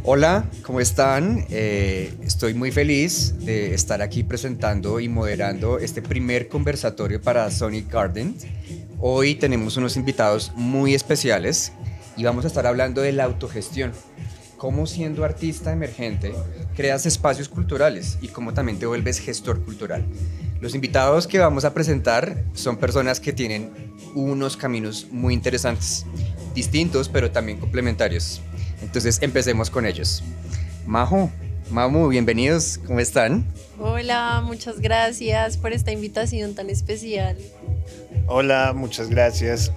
Hola, ¿cómo están? Estoy muy feliz de estar aquí presentando y moderando este primer conversatorio para Sonic Garden. Hoy tenemos unos invitados muy especiales y vamos a estar hablando de la autogestión. Cómo siendo artista emergente creas espacios culturales y cómo también te vuelves gestor cultural. Los invitados que vamos a presentar son personas que tienen unos caminos muy interesantes, distintos pero también complementarios. Entonces empecemos con ellos. Majo, Mamu, bienvenidos, ¿cómo están? Hola, muchas gracias por esta invitación tan especial. Hola, muchas gracias.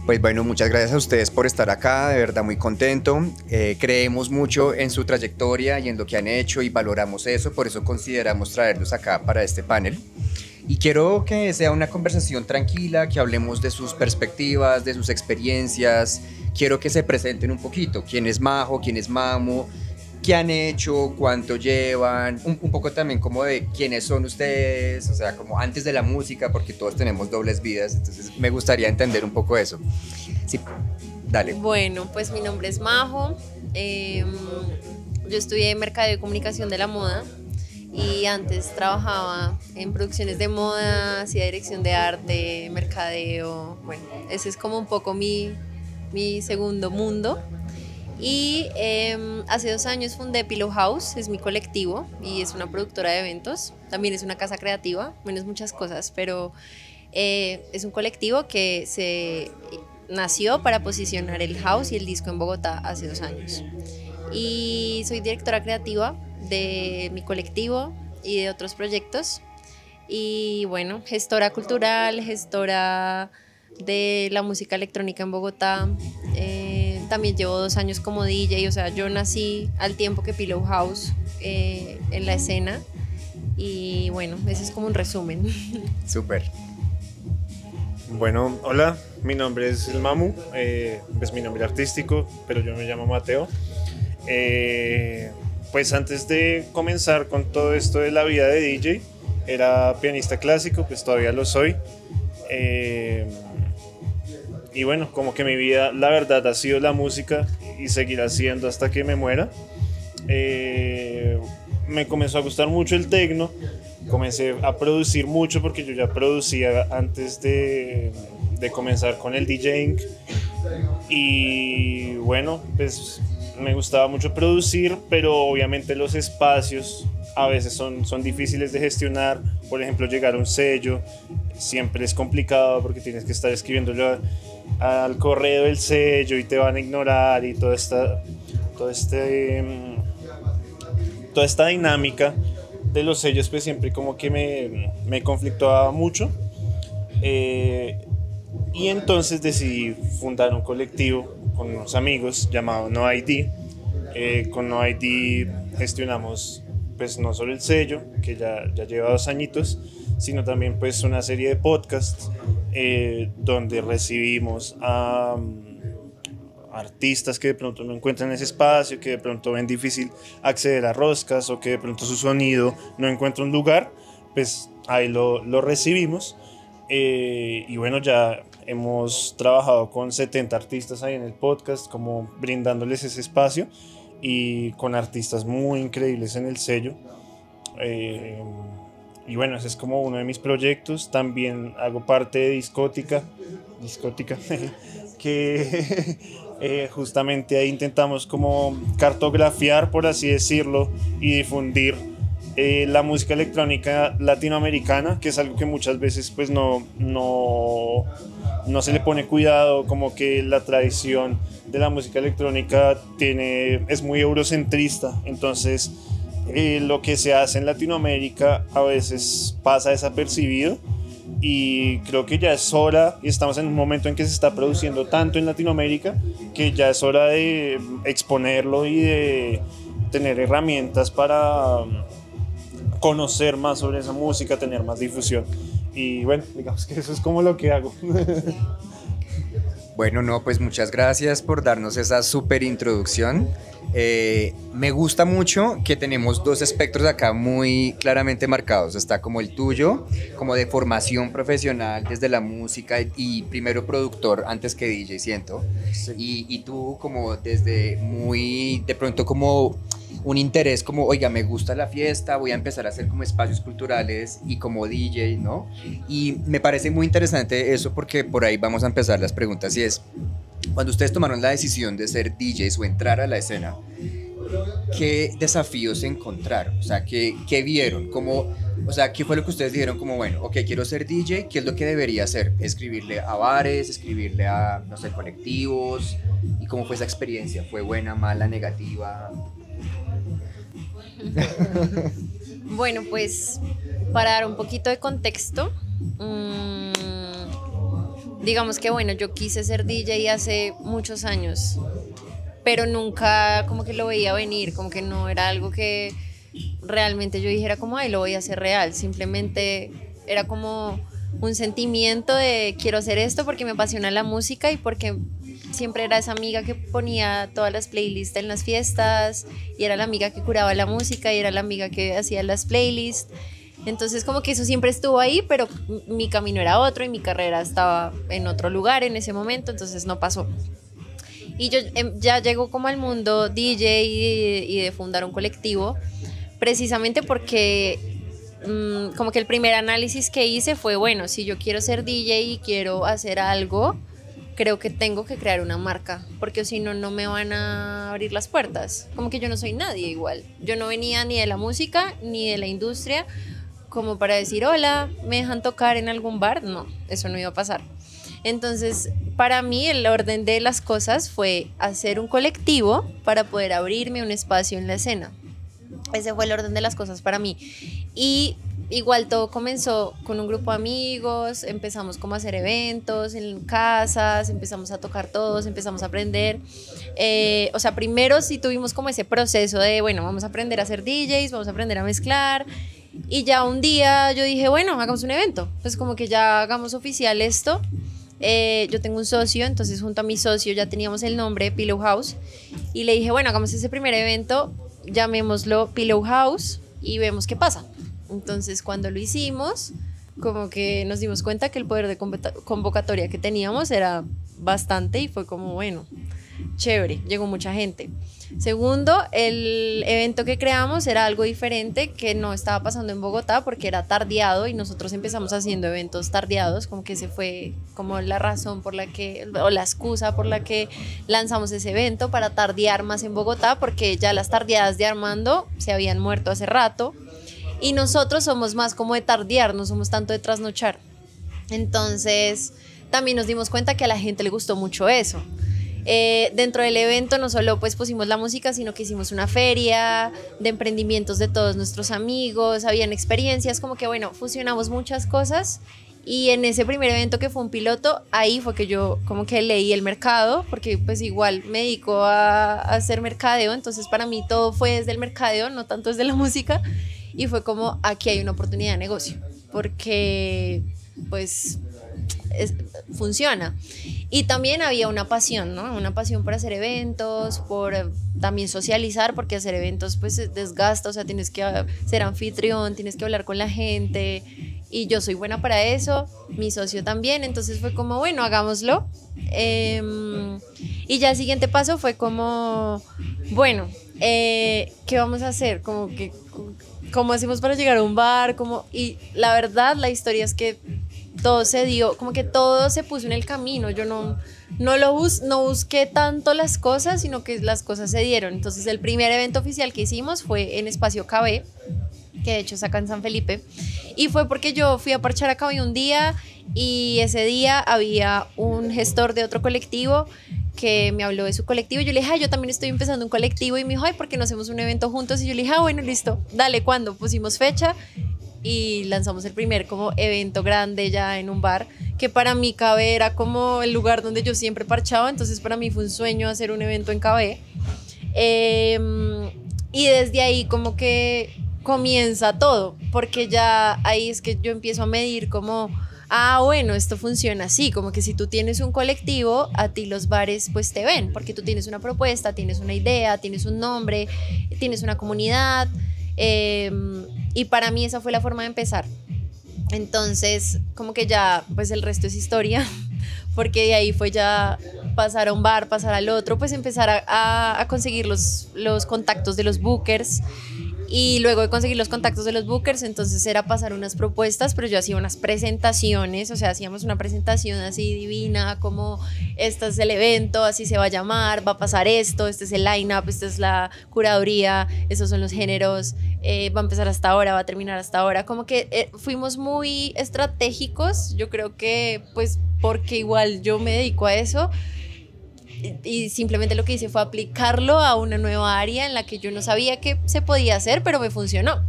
Pues bueno, muchas gracias a ustedes por estar acá, de verdad muy contento. Creemos mucho en su trayectoria y en lo que han hecho y valoramos eso, por eso consideramos traerlos acá para este panel. Y quiero que sea una conversación tranquila, que hablemos de sus perspectivas, de sus experiencias. Quiero que se presenten un poquito, quién es Majo, quién es Mamu, qué han hecho, cuánto llevan, un poco también como de quiénes son ustedes, o sea, como antes de la música, porque todos tenemos dobles vidas, entonces me gustaría entender un poco eso. Sí, dale. Bueno, pues mi nombre es Majo. Yo estudié Mercadeo y Comunicación de la Moda y antes trabajaba en producciones de moda, hacía dirección de arte, mercadeo. Bueno, ese es como un poco mi segundo mundo. Y hace 2 años fundé Pillow House, es mi colectivo y es una productora de eventos. También es una casa creativa, bueno, es muchas cosas, pero es un colectivo que se nació para posicionar el house y el disco en Bogotá hace 2 años. Y soy directora creativa de mi colectivo y de otros proyectos. Y bueno, gestora cultural, gestora de la música electrónica en Bogotá. También llevo 2 años como DJ, o sea, yo nací al tiempo que Pillow House en la escena. Y bueno, ese es como un resumen. Súper. Bueno, hola, mi nombre es el Mamu, es mi nombre artístico, pero yo me llamo Mateo. Pues antes de comenzar con todo esto de la vida de DJ, era pianista clásico, pues todavía lo soy. Y bueno, como que mi vida, la verdad, ha sido la música y seguirá siendo hasta que me muera. Me comenzó a gustar mucho el techno, comencé a producir mucho porque yo ya producía antes de comenzar con el DJing. Y bueno, pues me gustaba mucho producir, pero obviamente los espacios a veces son difíciles de gestionar. Por ejemplo, llegar a un sello siempre es complicado porque tienes que estar escribiéndolo al correo del sello y te van a ignorar y toda esta dinámica de los sellos pues siempre como que me conflictuaba mucho. Y entonces decidí fundar un colectivo con unos amigos llamado No ID. Con No ID gestionamos pues no solo el sello, que ya lleva 2 añitos, sino también pues una serie de podcasts donde recibimos a artistas que de pronto no encuentran ese espacio, que de pronto ven difícil acceder a roscas o que de pronto su sonido no encuentra un lugar, pues ahí lo recibimos. Y bueno, ya hemos trabajado con 70 artistas ahí en el podcast, como brindándoles ese espacio y con artistas muy increíbles en el sello. Y bueno, ese es como uno de mis proyectos. También hago parte de Discótica que justamente ahí intentamos como cartografiar, por así decirlo, y difundir la música electrónica latinoamericana, que es algo que muchas veces pues no se le pone cuidado, como que la tradición de la música electrónica es muy eurocentrista, entonces lo que se hace en Latinoamérica a veces pasa desapercibido y creo que ya es hora, y estamos en un momento en que se está produciendo tanto en Latinoamérica, que ya es hora de exponerlo y de tener herramientas para conocer más sobre esa música, tener más difusión. Y bueno, digamos que eso es como lo que hago. Bueno, no, pues muchas gracias por darnos esa súper introducción. Me gusta mucho que tenemos dos espectros acá muy claramente marcados. Está como el tuyo, como de formación profesional desde la música y primero productor antes que DJ, siento. Sí. Y tú como desde muy, de pronto como un interés como, oiga, me gusta la fiesta, voy a empezar a hacer como espacios culturales y como DJ, ¿no? Y me parece muy interesante eso porque por ahí vamos a empezar las preguntas y es, cuando ustedes tomaron la decisión de ser DJs o entrar a la escena, ¿qué desafíos encontraron? O sea, ¿qué vieron? ¿Cómo, o sea, qué fue lo que ustedes dijeron como, bueno, ok, quiero ser DJ, ¿qué es lo que debería hacer? Escribirle a bares, escribirle a, no sé, colectivos. ¿Y cómo fue esa experiencia? ¿Fue buena, mala, negativa? Bueno, pues para dar un poquito de contexto, digamos que bueno, yo quise ser DJ hace muchos años, pero nunca como que lo veía venir, como que no era algo que realmente yo dijera como, ay, lo voy a hacer real, simplemente era como un sentimiento de quiero hacer esto porque me apasiona la música y porque siempre era esa amiga que ponía todas las playlists en las fiestas y era la amiga que curaba la música y era la amiga que hacía las playlists. Entonces como que eso siempre estuvo ahí, pero mi camino era otro y mi carrera estaba en otro lugar en ese momento, entonces no pasó. Y yo ya llego como al mundo DJ y de fundar un colectivo, precisamente porque como que el primer análisis que hice fue, bueno, si yo quiero ser DJ y quiero hacer algo, creo que tengo que crear una marca, porque si no, no me van a abrir las puertas. Como que yo no soy nadie igual. Yo no venía ni de la música ni de la industria como para decir, hola, ¿me dejan tocar en algún bar? No, eso no iba a pasar. Entonces, para mí el orden de las cosas fue hacer un colectivo para poder abrirme un espacio en la escena. Ese fue el orden de las cosas para mí. Y igual todo comenzó con un grupo de amigos, empezamos como a hacer eventos en casas, empezamos a tocar todos, empezamos a aprender. O sea, primero sí tuvimos como ese proceso de, bueno, vamos a aprender a ser DJs, vamos a aprender a mezclar. Y ya un día yo dije, bueno, hagamos un evento. Pues como que ya hagamos oficial esto. Yo tengo un socio, entonces junto a mi socio ya teníamos el nombre Pillow House. Y le dije, bueno, hagamos ese primer evento, llamémoslo Pillow House y vemos qué pasa. Entonces cuando lo hicimos, como que nos dimos cuenta que el poder de convocatoria que teníamos era bastante y fue como, bueno, chévere, llegó mucha gente. Segundo, el evento que creamos era algo diferente que no estaba pasando en Bogotá porque era tardeado y nosotros empezamos haciendo eventos tardeados, como que ese fue como la razón por la que, o la excusa por la que lanzamos ese evento para tardear más en Bogotá porque ya las tardeadas de Armando se habían muerto hace rato y nosotros somos más como de tardear, no somos tanto de trasnochar. Entonces también nos dimos cuenta que a la gente le gustó mucho eso. Dentro del evento no solo pues pusimos la música, sino que hicimos una feria de emprendimientos de todos nuestros amigos, habían experiencias, como que bueno, fusionamos muchas cosas y en ese primer evento que fue un piloto, ahí fue que yo como que leí el mercado, porque pues igual me dedico a hacer mercadeo, entonces para mí todo fue desde el mercadeo, no tanto desde la música, y fue como aquí hay una oportunidad de negocio, porque pues funciona. Y también había una pasión, ¿no? Una pasión por hacer eventos, por también socializar, porque hacer eventos pues desgasta, o sea, tienes que ser anfitrión, tienes que hablar con la gente, y yo soy buena para eso, mi socio también, entonces fue como, bueno, hagámoslo. Y ya el siguiente paso fue como, bueno, ¿qué vamos a hacer? Como que, ¿cómo hacemos para llegar a un bar? Y la verdad, la historia es que todo se dio, como que todo se puso en el camino. Yo no busqué tanto las cosas, sino que las cosas se dieron. Entonces el primer evento oficial que hicimos fue en Espacio KB, que de hecho es acá en San Felipe, y fue porque yo fui a parchar a KB un día y ese día había un gestor de otro colectivo que me habló de su colectivo y yo le dije, yo también estoy empezando un colectivo, y me dijo, ¿por qué no hacemos un evento juntos? Y yo le dije, bueno, listo, dale, ¿cuándo? Pusimos fecha y lanzamos el primer como evento grande ya en un bar, que para mí KB era como el lugar donde yo siempre parchaba, entonces para mí fue un sueño hacer un evento en KB. Y desde ahí como que comienza todo, porque ya ahí es que yo empiezo a medir como, bueno, esto funciona así, como que si tú tienes un colectivo, a ti los bares pues te ven, porque tú tienes una propuesta, tienes una idea, tienes un nombre, tienes una comunidad, y para mí esa fue la forma de empezar. Entonces, como que ya, pues el resto es historia, porque de ahí fue ya pasar a un bar, pasar al otro, pues empezar a conseguir los contactos de los bookers. Y luego de conseguir los contactos de los bookers, entonces era pasar unas propuestas, pero yo hacía unas presentaciones, o sea, hacíamos una presentación así divina, como este es el evento, así se va a llamar, va a pasar esto, este es el line-up, esta es la curaduría, esos son los géneros, va a empezar hasta ahora, va a terminar hasta ahora, como que fuimos muy estratégicos, yo creo que pues porque igual yo me dedico a eso, y simplemente lo que hice fue aplicarlo a una nueva área en la que yo no sabía que se podía hacer, pero me funcionó.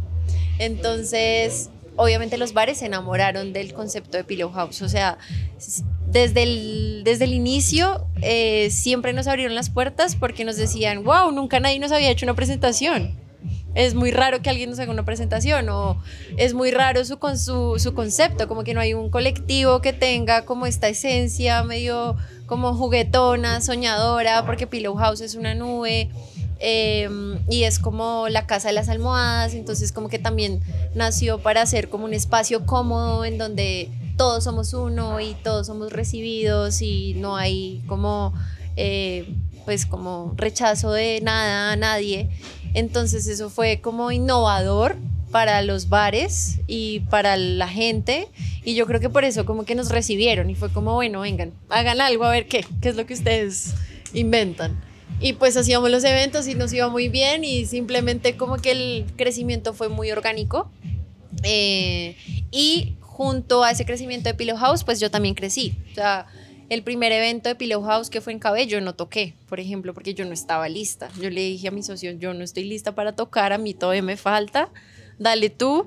Entonces, obviamente los bares se enamoraron del concepto de Pillow House, o sea, desde el inicio siempre nos abrieron las puertas porque nos decían, wow, nunca nadie nos había hecho una presentación. Es muy raro que alguien nos haga una presentación, o es muy raro su concepto, como que no hay un colectivo que tenga como esta esencia medio como juguetona, soñadora, porque Pillow House es una nube, y es como la casa de las almohadas, entonces como que también nació para ser como un espacio cómodo en donde todos somos uno y todos somos recibidos y no hay como pues como rechazo de nada a nadie. Entonces eso fue como innovador para los bares y para la gente, y yo creo que por eso como que nos recibieron y fue como, bueno, vengan, hagan algo, a ver qué es lo que ustedes inventan. Y pues hacíamos los eventos y nos iba muy bien, y simplemente como que el crecimiento fue muy orgánico, y junto a ese crecimiento de Pillow House pues yo también crecí. O sea, el primer evento de Pillow House que fue en Cabello no toqué, por ejemplo, porque yo no estaba lista. Yo le dije a mi socio, yo no estoy lista para tocar, a mí todavía me falta, dale tú.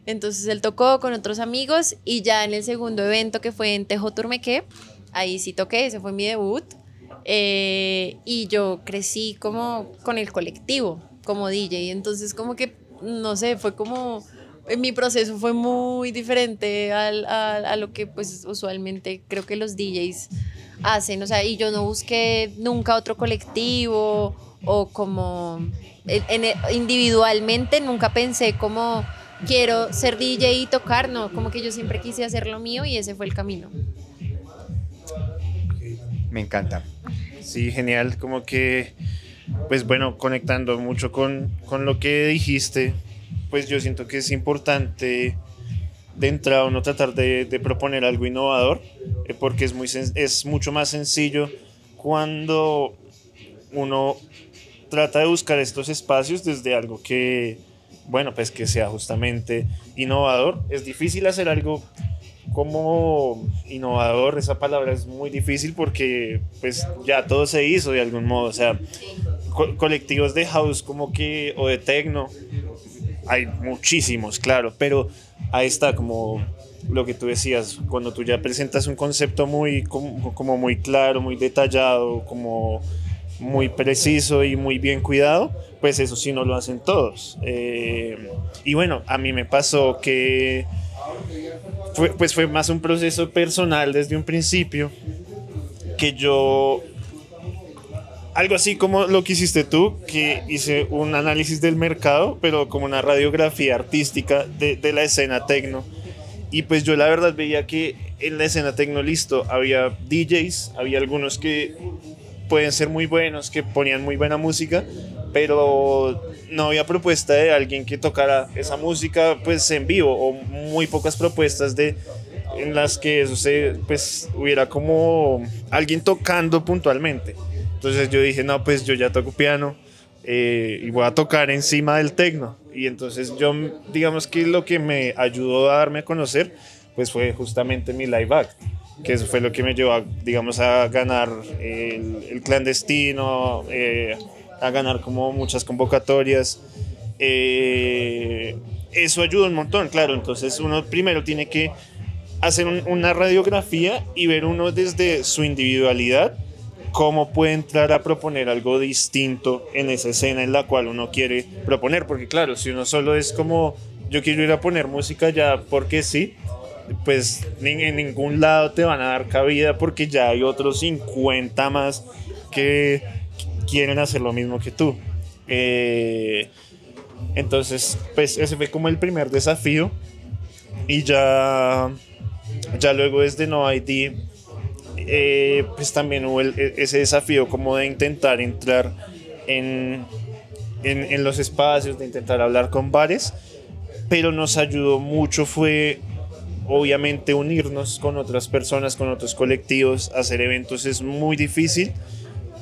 Entonces él tocó con otros amigos, y ya en el segundo evento, que fue en Tejo Turmequé, ahí sí toqué, ese fue mi debut, y yo crecí como con el colectivo, como DJ. Entonces como que, no sé, fue como... Mi proceso fue muy diferente a lo que pues usualmente creo que los DJs hacen, o sea, y yo no busqué nunca otro colectivo, o como individualmente nunca pensé como quiero ser DJ y tocar, no, como que yo siempre quise hacer lo mío y ese fue el camino. Me encanta. Sí, genial, como que, pues bueno, conectando mucho con lo que dijiste, pues yo siento que es importante de entrada uno tratar de proponer algo innovador, porque es mucho más sencillo cuando uno trata de buscar estos espacios desde algo que, bueno, pues que sea justamente innovador. Es difícil hacer algo como innovador, esa palabra es muy difícil porque pues ya todo se hizo de algún modo, o sea, colectivos de house como que, o de techno, hay muchísimos, claro, pero ahí está como lo que tú decías, cuando tú ya presentas un concepto muy, como muy claro, muy detallado, como muy preciso y muy bien cuidado, pues eso sí no lo hacen todos. Y bueno, a mí me pasó que fue más un proceso personal desde un principio, que yo... Algo así como lo que hiciste tú, que hice un análisis del mercado, pero como una radiografía artística de la escena techno. Y pues yo la verdad veía que en la escena techno, listo, había DJs, había algunos que pueden ser muy buenos, que ponían muy buena música, pero no había propuesta de alguien que tocara esa música pues en vivo, o muy pocas propuestas en las que eso pues hubiera como alguien tocando puntualmente. Entonces yo dije, no, pues yo ya toco piano, y voy a tocar encima del techno. Y entonces yo, digamos que lo que me ayudó a darme a conocer, pues fue justamente mi live act, que eso fue lo que me llevó, digamos, a ganar el clandestino, a ganar como muchas convocatorias. Eso ayuda un montón, claro. Entonces uno primero tiene que hacer una radiografía y ver uno desde su individualidad cómo puede entrar a proponer algo distinto en esa escena en la cual uno quiere proponer, porque claro, si uno solo es como yo quiero ir a poner música ya porque sí, pues en ningún lado te van a dar cabida porque ya hay otros 50 más que quieren hacer lo mismo que tú. Entonces, pues ese fue como el primer desafío y ya luego desde No ID, pues también hubo ese desafío como de intentar entrar en los espacios, de intentar hablar con bares, pero nos ayudó mucho fue obviamente unirnos con otras personas, con otros colectivos. Hacer eventos es muy difícil,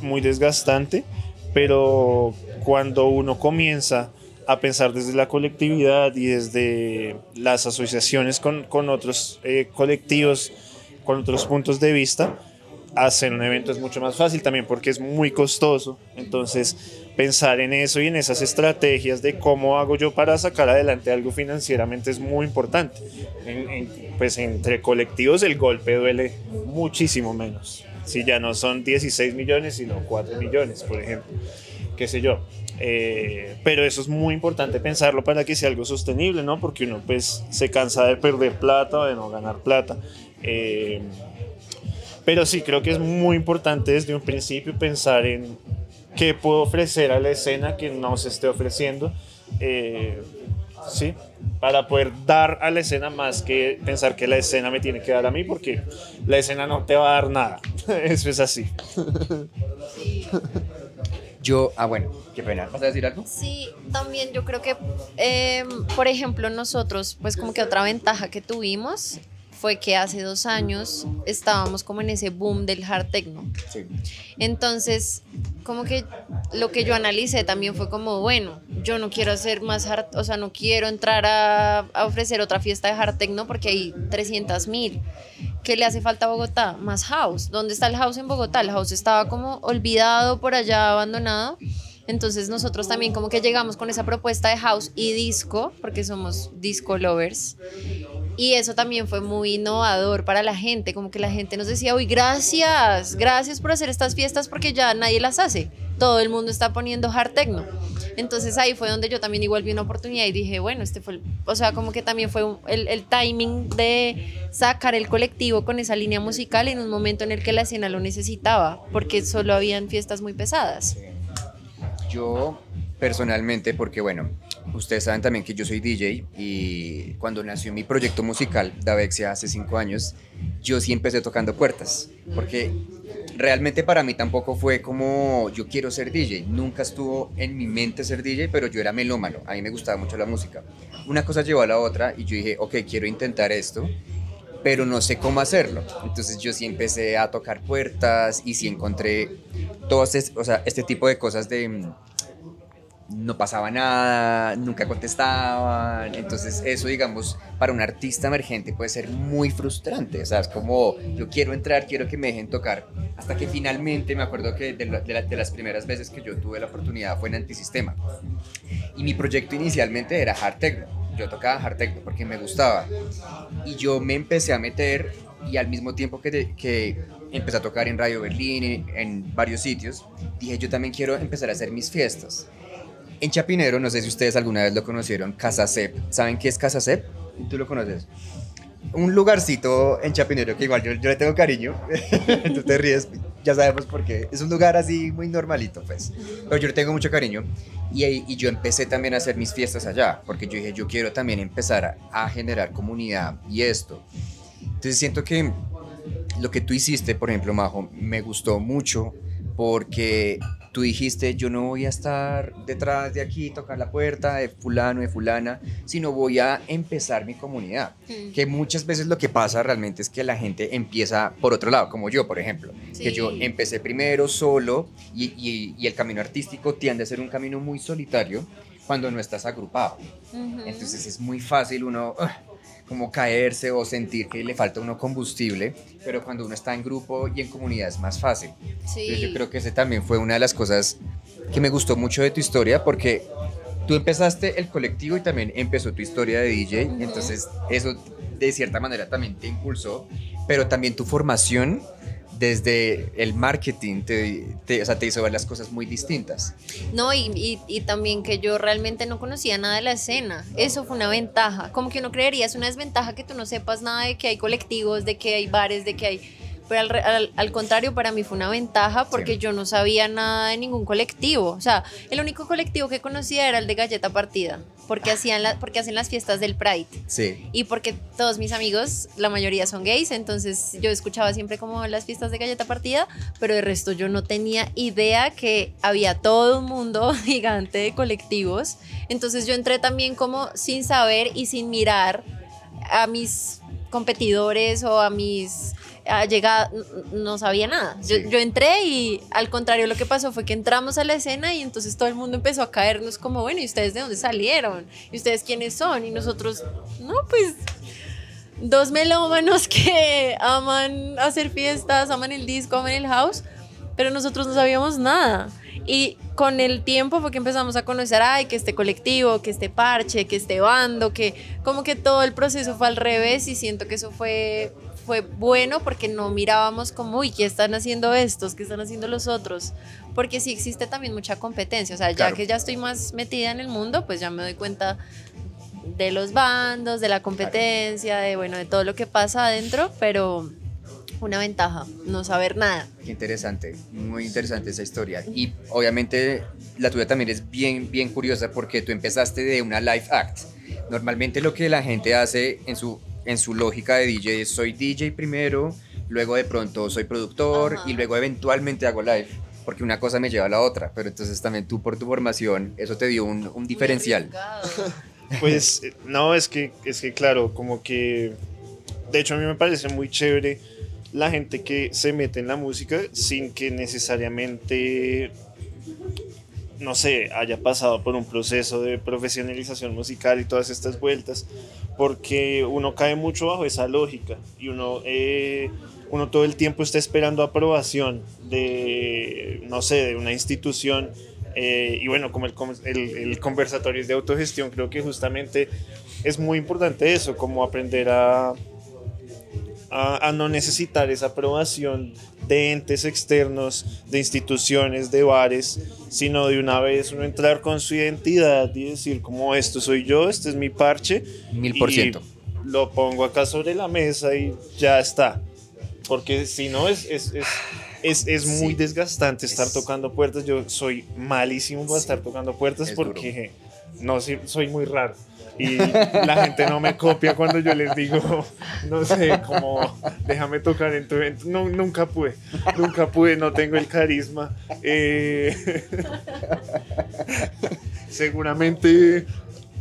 muy desgastante, pero cuando uno comienza a pensar desde la colectividad y desde las asociaciones con otros colectivos, con otros puntos de vista, hacer un evento es mucho más fácil también porque es muy costoso. Entonces pensar en eso y en esas estrategias de cómo hago yo para sacar adelante algo financieramente es muy importante. Pues entre colectivos el golpe duele muchísimo menos. Si ya no son 16 millones sino 4 millones, por ejemplo, qué sé yo. Pero eso es muy importante pensarlo para que sea algo sostenible, ¿no? Porque uno pues se cansa de perder plata o de no ganar plata. Pero sí, creo que es muy importante desde un principio pensar en qué puedo ofrecer a la escena que no se esté ofreciendo, sí, para poder dar a la escena más que pensar que la escena me tiene que dar a mí, porque la escena no te va a dar nada. Eso es así. Sí. Bueno, qué pena. ¿Vas a decir algo? Sí, también yo creo que, por ejemplo, nosotros, pues como que otra ventaja que tuvimos fue que hace 2 años estábamos como en ese boom del hard techno. Sí. Entonces, como que lo que yo analicé también fue como, bueno, yo no quiero hacer más hard, o sea, no quiero entrar a ofrecer otra fiesta de hard techno porque hay 300.000. ¿Qué le hace falta a Bogotá? Más house. ¿Dónde está el house en Bogotá? El house estaba como olvidado por allá, abandonado. Entonces nosotros también como que llegamos con esa propuesta de house y disco, porque somos disco lovers. Y eso también fue muy innovador para la gente, como que la gente nos decía, uy, gracias por hacer estas fiestas porque ya nadie las hace. Todo el mundo está poniendo hard techno. Entonces ahí fue donde yo también igual vi una oportunidad y dije, bueno, o sea, como que también fue el timing de sacar el colectivo con esa línea musical en un momento en el que la escena lo necesitaba, porque solo habían fiestas muy pesadas. Yo personalmente, porque bueno, ustedes saben también que yo soy DJ y cuando nació mi proyecto musical, Davexia, hace 5 años, yo sí empecé tocando puertas, porque realmente para mí tampoco fue como yo quiero ser DJ, nunca estuvo en mi mente ser DJ, pero yo era melómano, a mí me gustaba mucho la música. Una cosa llevó a la otra y yo dije, ok, quiero intentar esto, pero no sé cómo hacerlo. Entonces yo sí empecé a tocar puertas y sí encontré todas este tipo de cosas de no pasaba nada, nunca contestaban. Entonces eso, digamos, para un artista emergente puede ser muy frustrante. O sea, es como, yo quiero entrar, quiero que me dejen tocar. Hasta que finalmente, me acuerdo que de las primeras veces que yo tuve la oportunidad fue en Antisistema. Y mi proyecto inicialmente era hard techno. Yo tocaba hard techno porque me gustaba. Y yo me empecé a meter y al mismo tiempo que empecé a tocar en Radio Berlín, en varios sitios, dije, yo también quiero empezar a hacer mis fiestas. En Chapinero, no sé si ustedes alguna vez lo conocieron, Casa Cep. ¿Saben qué es Casa Cep? ¿Tú lo conoces? Un lugarcito en Chapinero que igual yo le tengo cariño. Tú te ríes, ya sabemos por qué. Es un lugar así muy normalito, pues. Pero yo le tengo mucho cariño. Y yo empecé también a hacer mis fiestas allá, porque yo dije, yo quiero también empezar a generar comunidad y esto. Entonces siento que lo que tú hiciste, por ejemplo, Majo, me gustó mucho porque tú dijiste, yo no voy a estar detrás de aquí, tocar la puerta de fulano, de fulana, sino voy a empezar mi comunidad. Que muchas veces lo que pasa realmente es que la gente empieza por otro lado, como yo, por ejemplo. Sí. Que yo empecé primero solo y el camino artístico tiende a ser un camino muy solitario cuando no estás agrupado. Entonces es muy fácil uno como caerse o sentir que le falta a uno combustible, pero cuando uno está en grupo y en comunidad es más fácil. Sí. Entonces yo creo que ese también fue una de las cosas que me gustó mucho de tu historia, porque tú empezaste el colectivo y también empezó tu historia de DJ, entonces eso de cierta manera también te impulsó, pero también tu formación desde el marketing o sea, te hizo ver las cosas muy distintas. No, y también que yo realmente no conocía nada de la escena. Eso fue una ventaja. Como que uno creería, es una desventaja que tú no sepas nada de que hay colectivos, de que hay bares, de que hay... Pero al contrario, para mí fue una ventaja porque Sí. yo no sabía nada de ningún colectivo. O sea, el único colectivo que conocía era el de Galleta Partida, porque porque hacen las fiestas del Pride. Sí. Y porque todos mis amigos, la mayoría son gays, entonces yo escuchaba siempre como las fiestas de Galleta Partida, pero de resto yo no tenía idea que había todo un mundo gigante de colectivos. Entonces yo entré también como sin saber y sin mirar a mis competidores o a mis allegados, no sabía nada. Sí. Yo entré y al contrario lo que pasó fue que entramos a la escena y entonces todo el mundo empezó a caernos como, bueno, ¿y ustedes de dónde salieron? ¿Y ustedes quiénes son? Y nosotros, no, pues dos melómanos que aman hacer fiestas, aman el disco, aman el house, pero nosotros no sabíamos nada. Y con el tiempo fue que empezamos a conocer, ay, que este colectivo, que este parche, que este bando, que como que todo el proceso fue al revés y siento que eso fue bueno porque no mirábamos como, uy, ¿qué están haciendo estos? ¿Qué están haciendo los otros? Porque sí existe también mucha competencia, o sea, Claro. ya que ya estoy más metida en el mundo, pues ya me doy cuenta de los bandos, de la competencia, de bueno, de todo lo que pasa adentro, pero una ventaja, no saber nada. Qué interesante, muy interesante esa historia. Y obviamente la tuya también es bien, bien curiosa porque tú empezaste de una live act. Normalmente lo que la gente hace en su lógica de DJ es soy DJ primero, luego de pronto soy productor Ajá. y luego eventualmente hago live. Porque una cosa me lleva a la otra, pero entonces también tú por tu formación, eso te dio un diferencial. Muy arriesgado. Pues no, es que claro, como que de hecho a mí me parece muy chévere la gente que se mete en la música sin que necesariamente, no sé, haya pasado por un proceso de profesionalización musical y todas estas vueltas, porque uno cae mucho bajo esa lógica y uno todo el tiempo está esperando aprobación de, no sé, de una institución. Y bueno, como el conversatorio es de autogestión, creo que justamente es muy importante eso, como aprender a no necesitar esa aprobación de entes externos, de instituciones, de bares, sino de una vez uno entrar con su identidad y decir como esto soy yo, este es mi parche 1000%. y lo pongo acá sobre la mesa y ya está, porque si no es muy Sí. desgastante estar Es- tocando puertas. Yo soy malísimo para Sí. estar tocando puertas Es porque no soy muy raro. Y la gente no me copia cuando yo les digo, no sé, como déjame tocar en tu evento. No, nunca pude, no tengo el carisma. Seguramente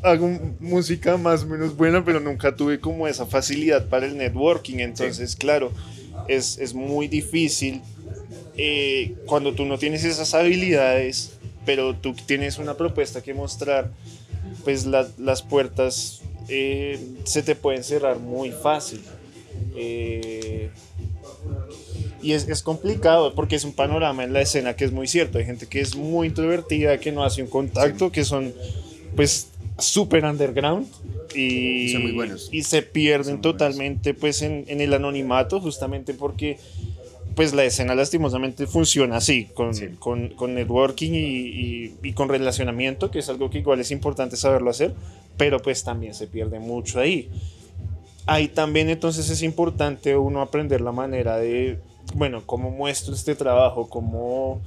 hago música más o menos buena, pero nunca tuve como esa facilidad para el networking. Entonces, claro, es muy difícil cuando tú no tienes esas habilidades, pero tú tienes una propuesta que mostrar, pues las puertas se te pueden cerrar muy fácil. Y es complicado porque es un panorama en la escena que es muy cierto. Hay gente que es muy introvertida, que no hace un contacto, que son pues súper underground y son muy buenos. y se Son pierden muy totalmente pues en el anonimato, justamente porque pues la escena lastimosamente funciona así, Sí. con networking y con relacionamiento, que es algo que igual es importante saberlo hacer, pero pues también se pierde mucho ahí. Ahí también entonces es importante uno aprender la manera de, bueno, cómo muestro este trabajo, cómo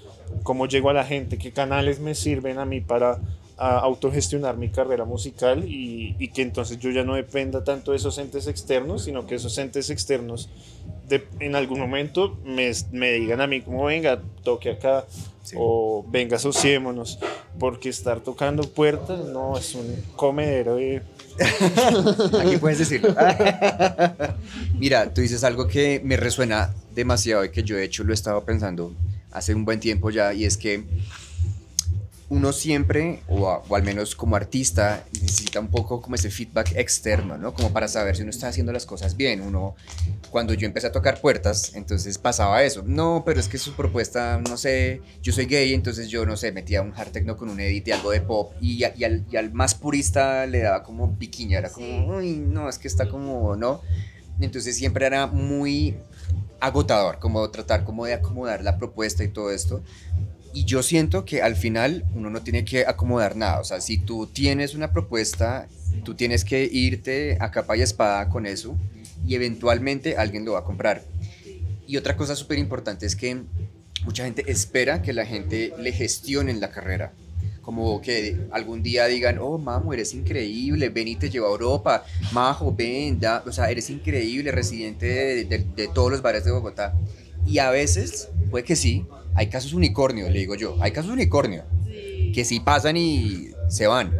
llego a la gente, qué canales me sirven a mí para autogestionar mi carrera musical y que entonces yo ya no dependa tanto de esos entes externos, sino que esos entes externos en algún momento me digan a mí como venga, toque acá, Sí. o venga, asociémonos, porque estar tocando puertas no es un comedero de... Aquí puedes decirlo. Mira, tú dices algo que me resuena demasiado y que yo de hecho lo estaba pensando hace un buen tiempo ya, y es que uno siempre, o al menos como artista, necesita un poco como ese feedback externo, ¿no? Como para saber si uno está haciendo las cosas bien. Cuando yo empecé a tocar puertas, entonces pasaba eso. No, pero es que su propuesta, no sé, yo soy gay, entonces yo, no sé, metía un hard techno con un edit y algo de pop, y al más purista le daba como piquiña, era como, uy, no, es que está como, ¿no? Entonces siempre era muy agotador, como tratar como de acomodar la propuesta y todo esto. Y yo siento que al final uno no tiene que acomodar nada. O sea, si tú tienes una propuesta, tú tienes que irte a capa y espada con eso y eventualmente alguien lo va a comprar. Y otra cosa súper importante es que mucha gente espera que la gente le gestione la carrera. Como que algún día digan, oh, Mamu, eres increíble, ven y te llevo a Europa. Majo, ven, o sea, eres increíble, residente de todos los bares de Bogotá. Y a veces, puede que sí, hay casos unicornio, le digo yo, hay casos unicornio, que sí pasan y se van,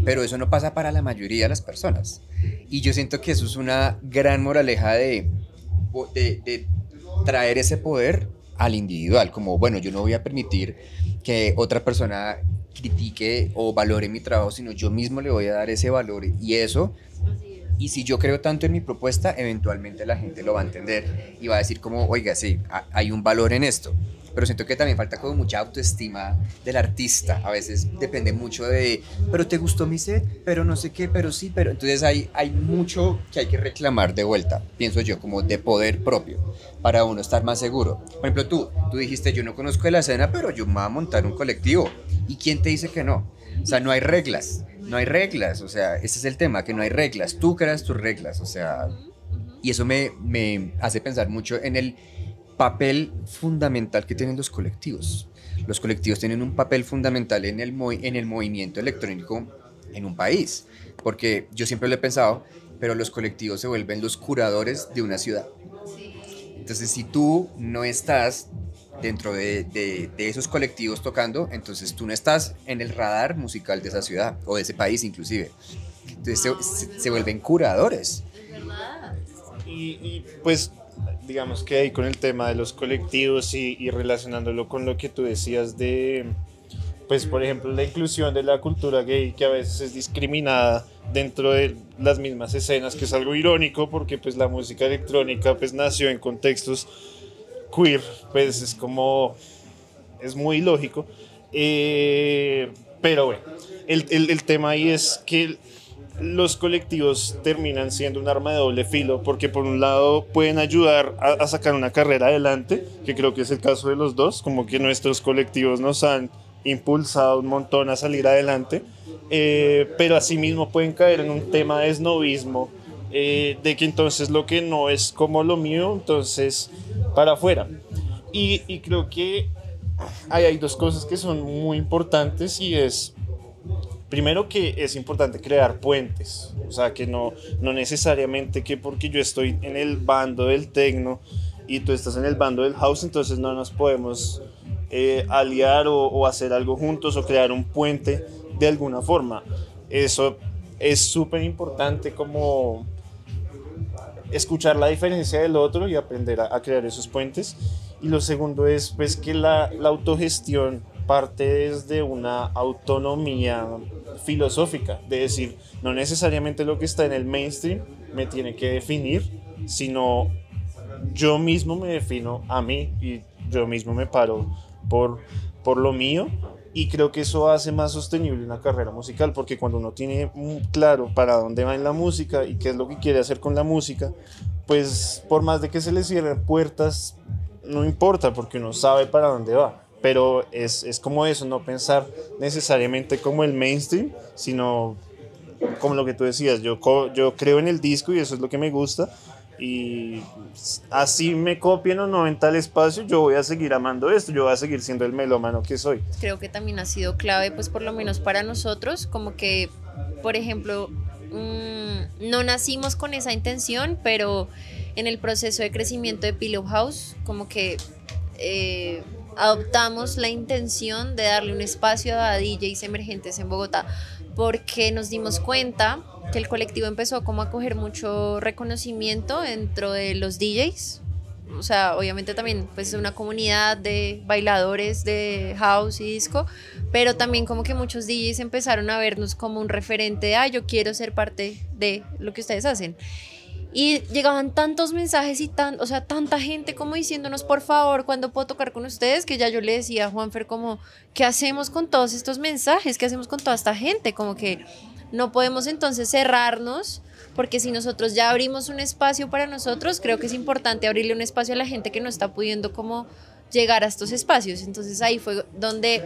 pero eso no pasa para la mayoría de las personas. Y yo siento que eso es una gran moraleja de traer ese poder al individual, como, bueno, yo no voy a permitir que otra persona critique o valore mi trabajo, sino yo mismo le voy a dar ese valor y eso. Y si yo creo tanto en mi propuesta, eventualmente la gente lo va a entender y va a decir como, oiga, sí, hay un valor en esto. Pero siento que también falta como mucha autoestima del artista. A veces depende mucho de, pero te gustó mi set, pero no sé qué, pero sí, pero... Entonces hay mucho que hay que reclamar de vuelta, pienso yo, como de poder propio, para uno estar más seguro. Por ejemplo, tú dijiste, yo no conozco de la escena, pero yo me voy a montar un colectivo. ¿Y quién te dice que no? O sea, no hay reglas, o sea, ese es el tema, que no hay reglas, tú creas tus reglas, o sea, y eso me hace pensar mucho en el papel fundamental que tienen los colectivos. Los colectivos tienen un papel fundamental en el movimiento electrónico en un país, porque yo siempre lo he pensado, pero los colectivos se vuelven los curadores de una ciudad. Entonces, si tú no estás dentro de esos colectivos tocando, entonces tú no estás en el radar musical de esa ciudad o de ese país inclusive. Entonces se vuelven curadores. Es verdad. Y pues digamos que ahí con el tema de los colectivos y relacionándolo con lo que tú decías de, pues por ejemplo, la inclusión de la cultura gay que a veces es discriminada dentro de las mismas escenas, que es algo irónico porque pues la música electrónica pues nació en contextos queer, pues es como, es muy lógico, pero bueno, el tema ahí es que los colectivos terminan siendo un arma de doble filo, porque por un lado pueden ayudar a sacar una carrera adelante, que creo que es el caso de los dos, como que nuestros colectivos nos han impulsado un montón a salir adelante, pero asimismo pueden caer en un tema de esnovismo, de que entonces lo que no es como lo mío, entonces para afuera. Y creo que hay dos cosas que son muy importantes y es, primero que es importante crear puentes, o sea que no necesariamente que porque yo estoy en el bando del techno y tú estás en el bando del house, entonces no nos podemos aliar o hacer algo juntos o crear un puente de alguna forma. Eso es súper importante, como escuchar la diferencia del otro y aprender a crear esos puentes. Y lo segundo es pues que la autogestión parte desde una autonomía filosófica, de decir, no necesariamente lo que está en el mainstream me tiene que definir, sino yo mismo me defino a mí y yo mismo me paro por lo mío. Y creo que eso hace más sostenible una carrera musical, porque cuando uno tiene claro para dónde va en la música y qué es lo que quiere hacer con la música, pues por más de que se le cierren puertas, no importa, porque uno sabe para dónde va. Pero es como eso, no pensar necesariamente como el mainstream, sino como lo que tú decías, yo creo en el disco y eso es lo que me gusta, y así me copien o no en tal espacio, yo voy a seguir amando esto, yo voy a seguir siendo el melómano que soy. Creo que también ha sido clave, pues por lo menos para nosotros, como que, por ejemplo, no nacimos con esa intención, pero en el proceso de crecimiento de Pillow House, como que adoptamos la intención de darle un espacio a DJs emergentes en Bogotá, porque nos dimos cuenta que el colectivo empezó como a coger mucho reconocimiento dentro de los DJs. O sea, obviamente también pues es una comunidad de bailadores de house y disco, pero también como que muchos DJs empezaron a vernos como un referente de, yo quiero ser parte de lo que ustedes hacen. Y llegaban tantos mensajes y o sea, tanta gente como diciéndonos, por favor, ¿cuándo puedo tocar con ustedes? Que ya yo le decía a Juanfer como, ¿qué hacemos con todos estos mensajes? ¿Qué hacemos con toda esta gente? Como que no podemos entonces cerrarnos, porque si nosotros ya abrimos un espacio para nosotros, creo que es importante abrirle un espacio a la gente que no está pudiendo como llegar a estos espacios. Entonces ahí fue donde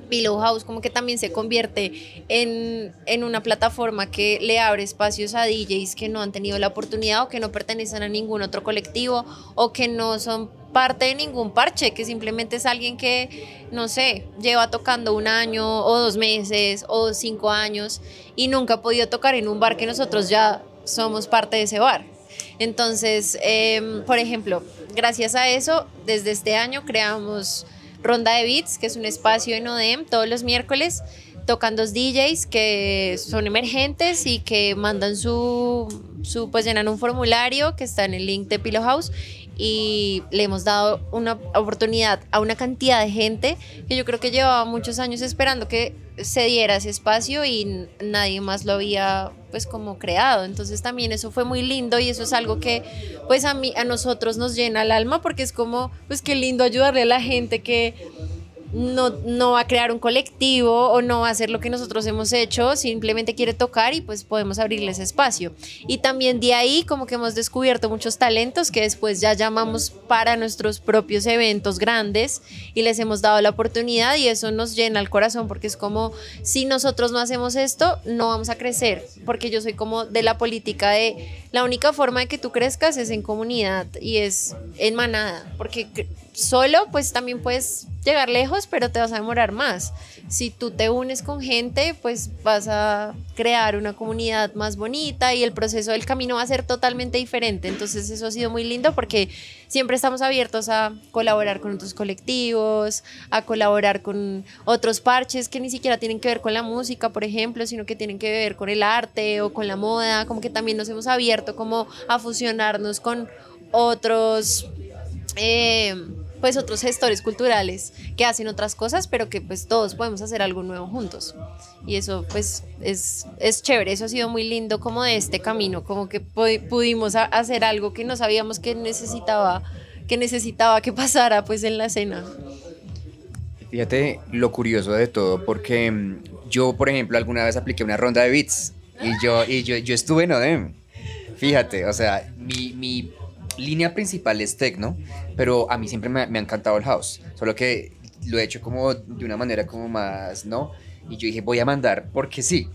Pillow House como que también se convierte en una plataforma que le abre espacios a DJs que no han tenido la oportunidad o que no pertenecen a ningún otro colectivo o que no son parte de ningún parche, que simplemente es alguien que, no sé, lleva tocando 1 año o 2 meses o 5 años y nunca ha podido tocar en un bar que nosotros ya somos parte de ese bar. Entonces, por ejemplo, gracias a eso, desde este año creamos Ronda de Beats, que es un espacio en ODEM todos los miércoles. Tocan 2 DJs que son emergentes y que mandan pues llenan un formulario que está en el link de Pillow House y le hemos dado una oportunidad a una cantidad de gente que yo creo que llevaba muchos años esperando que se diera ese espacio y nadie más lo había pues como creado. Entonces también eso fue muy lindo y eso es algo que pues a nosotros nos llena el alma porque es como pues qué lindo ayudarle a la gente que no va a crear un colectivo o no va a hacer lo que nosotros hemos hecho, simplemente quiere tocar y pues podemos abrirles espacio. Y también de ahí como que hemos descubierto muchos talentos que después ya llamamos para nuestros propios eventos grandes y les hemos dado la oportunidad y eso nos llena el corazón porque es como si nosotros no hacemos esto no vamos a crecer, porque yo soy como de la política de la única forma de que tú crezcas es en comunidad y es en manada, porque solo pues también puedes llegar lejos, pero te vas a demorar más. Si tú te unes con gente, pues vas a crear una comunidad más bonita y el proceso del camino va a ser totalmente diferente. Entonces eso ha sido muy lindo porque siempre estamos abiertos a colaborar con otros colectivos, a colaborar con otros parches que ni siquiera tienen que ver con la música, por ejemplo, sino que tienen que ver con el arte o con la moda, como que también nos hemos abierto como a fusionarnos con otros pues otros gestores culturales que hacen otras cosas, pero que pues todos podemos hacer algo nuevo juntos. Y eso pues es chévere, eso ha sido muy lindo como de este camino, como que pudimos hacer algo que no sabíamos que necesitaba que pasara pues en la escena. Fíjate lo curioso de todo, porque yo, por ejemplo, alguna vez apliqué una ronda de beats y yo estuve en ODEM. Fíjate, o sea, mi línea principal es techno, pero a mí siempre me ha encantado el house, solo que lo he hecho como de una manera como más, ¿no? Y yo dije, voy a mandar porque sí,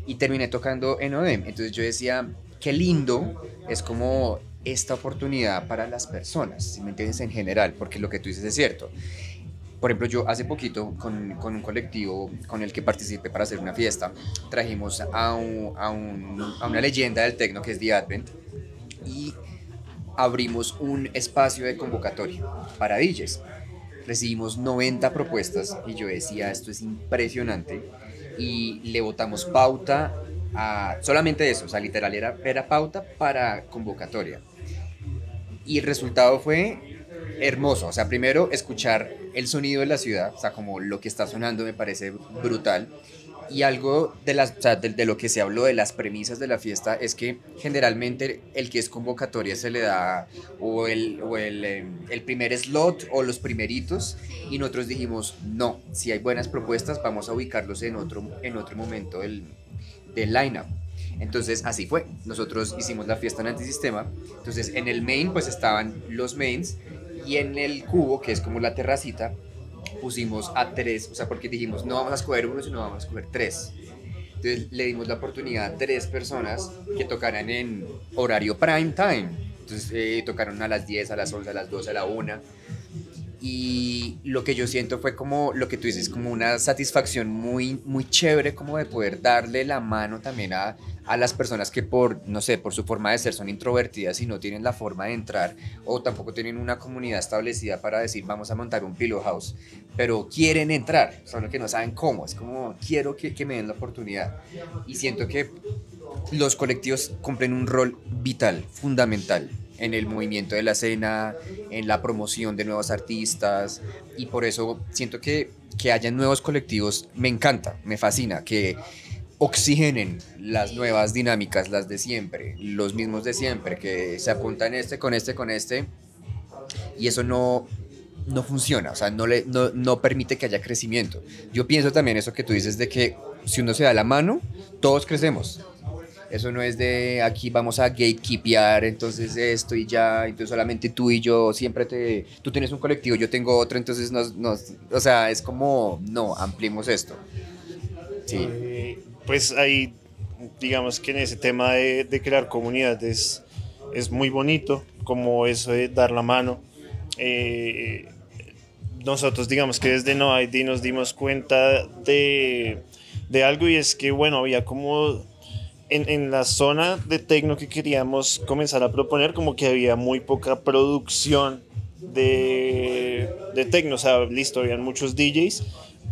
y terminé tocando en ODEM. Entonces yo decía, qué lindo es como esta oportunidad para las personas, si me entiendes, en general, porque lo que tú dices es cierto. Por ejemplo, yo hace poquito con un colectivo con el que participé para hacer una fiesta, trajimos a una leyenda del techno que es The Advent y abrimos un espacio de convocatoria para DJs. Recibimos 90 propuestas y yo decía, esto es impresionante, y le botamos pauta a solamente eso, o sea, literal era pauta para convocatoria. Y el resultado fue hermoso, o sea, primero escuchar el sonido de la ciudad, o sea, como lo que está sonando me parece brutal. Y algo o sea, de lo que se habló de las premisas de la fiesta es que generalmente el que es convocatoria se le da el primer slot o los primeritos, y nosotros dijimos no, si hay buenas propuestas vamos a ubicarlos en otro momento del line-up. Entonces así fue, nosotros hicimos la fiesta en Antisistema, entonces en el main pues estaban los mains y en el cubo, que es como la terracita, pusimos a 3, o sea, porque dijimos no vamos a escoger uno, sino vamos a escoger 3. Entonces le dimos la oportunidad a 3 personas que tocaran en horario prime time. Entonces tocaron a las 10, a las 11, a las 12, a la 1. Y lo que yo siento fue como lo que tú dices, como una satisfacción muy, muy chévere, como de poder darle la mano también a las personas que no sé, por su forma de ser son introvertidas y no tienen la forma de entrar, o tampoco tienen una comunidad establecida para decir vamos a montar un Pillow House, pero quieren entrar, solo que no saben cómo. Es como quiero que me den la oportunidad, y siento que los colectivos cumplen un rol vital, fundamental en el movimiento de la escena, en la promoción de nuevos artistas, y por eso siento que hayan nuevos colectivos me encanta, me fascina, que oxigenen las nuevas dinámicas, las de siempre, los mismos de siempre, que se apuntan con este, y eso no funciona, o sea, no permite que haya crecimiento. Yo pienso también eso que tú dices de que si uno se da la mano, todos crecemos. Eso no es de aquí vamos a gatekeepear, entonces esto y ya, entonces solamente tú y yo, tú tienes un colectivo, yo tengo otro, entonces o sea, es como, no, ampliemos esto. Sí. Pues ahí, digamos que en ese tema de crear comunidad es muy bonito, como eso de dar la mano. Nosotros digamos que desde No ID nos dimos cuenta de algo, y es que bueno, había como en la zona de tecno que queríamos comenzar a proponer, como que había muy poca producción de tecno. O sea, listo, habían muchos DJs,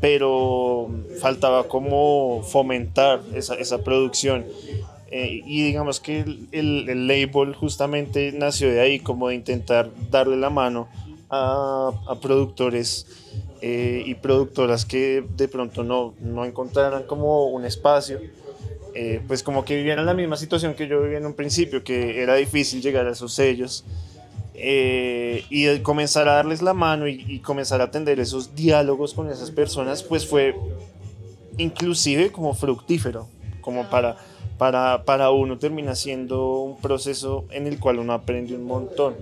pero faltaba como fomentar esa producción. Y digamos que el label justamente nació de ahí, como de intentar darle la mano a productores y productoras que de pronto no encontraran como un espacio, pues como que vivieran la misma situación que yo vivía en un principio, que era difícil llegar a esos sellos, y el comenzar a darles la mano y comenzar a atender esos diálogos con esas personas, pues fue inclusive como fructífero, como para uno termina siendo un proceso en el cual uno aprende un montón.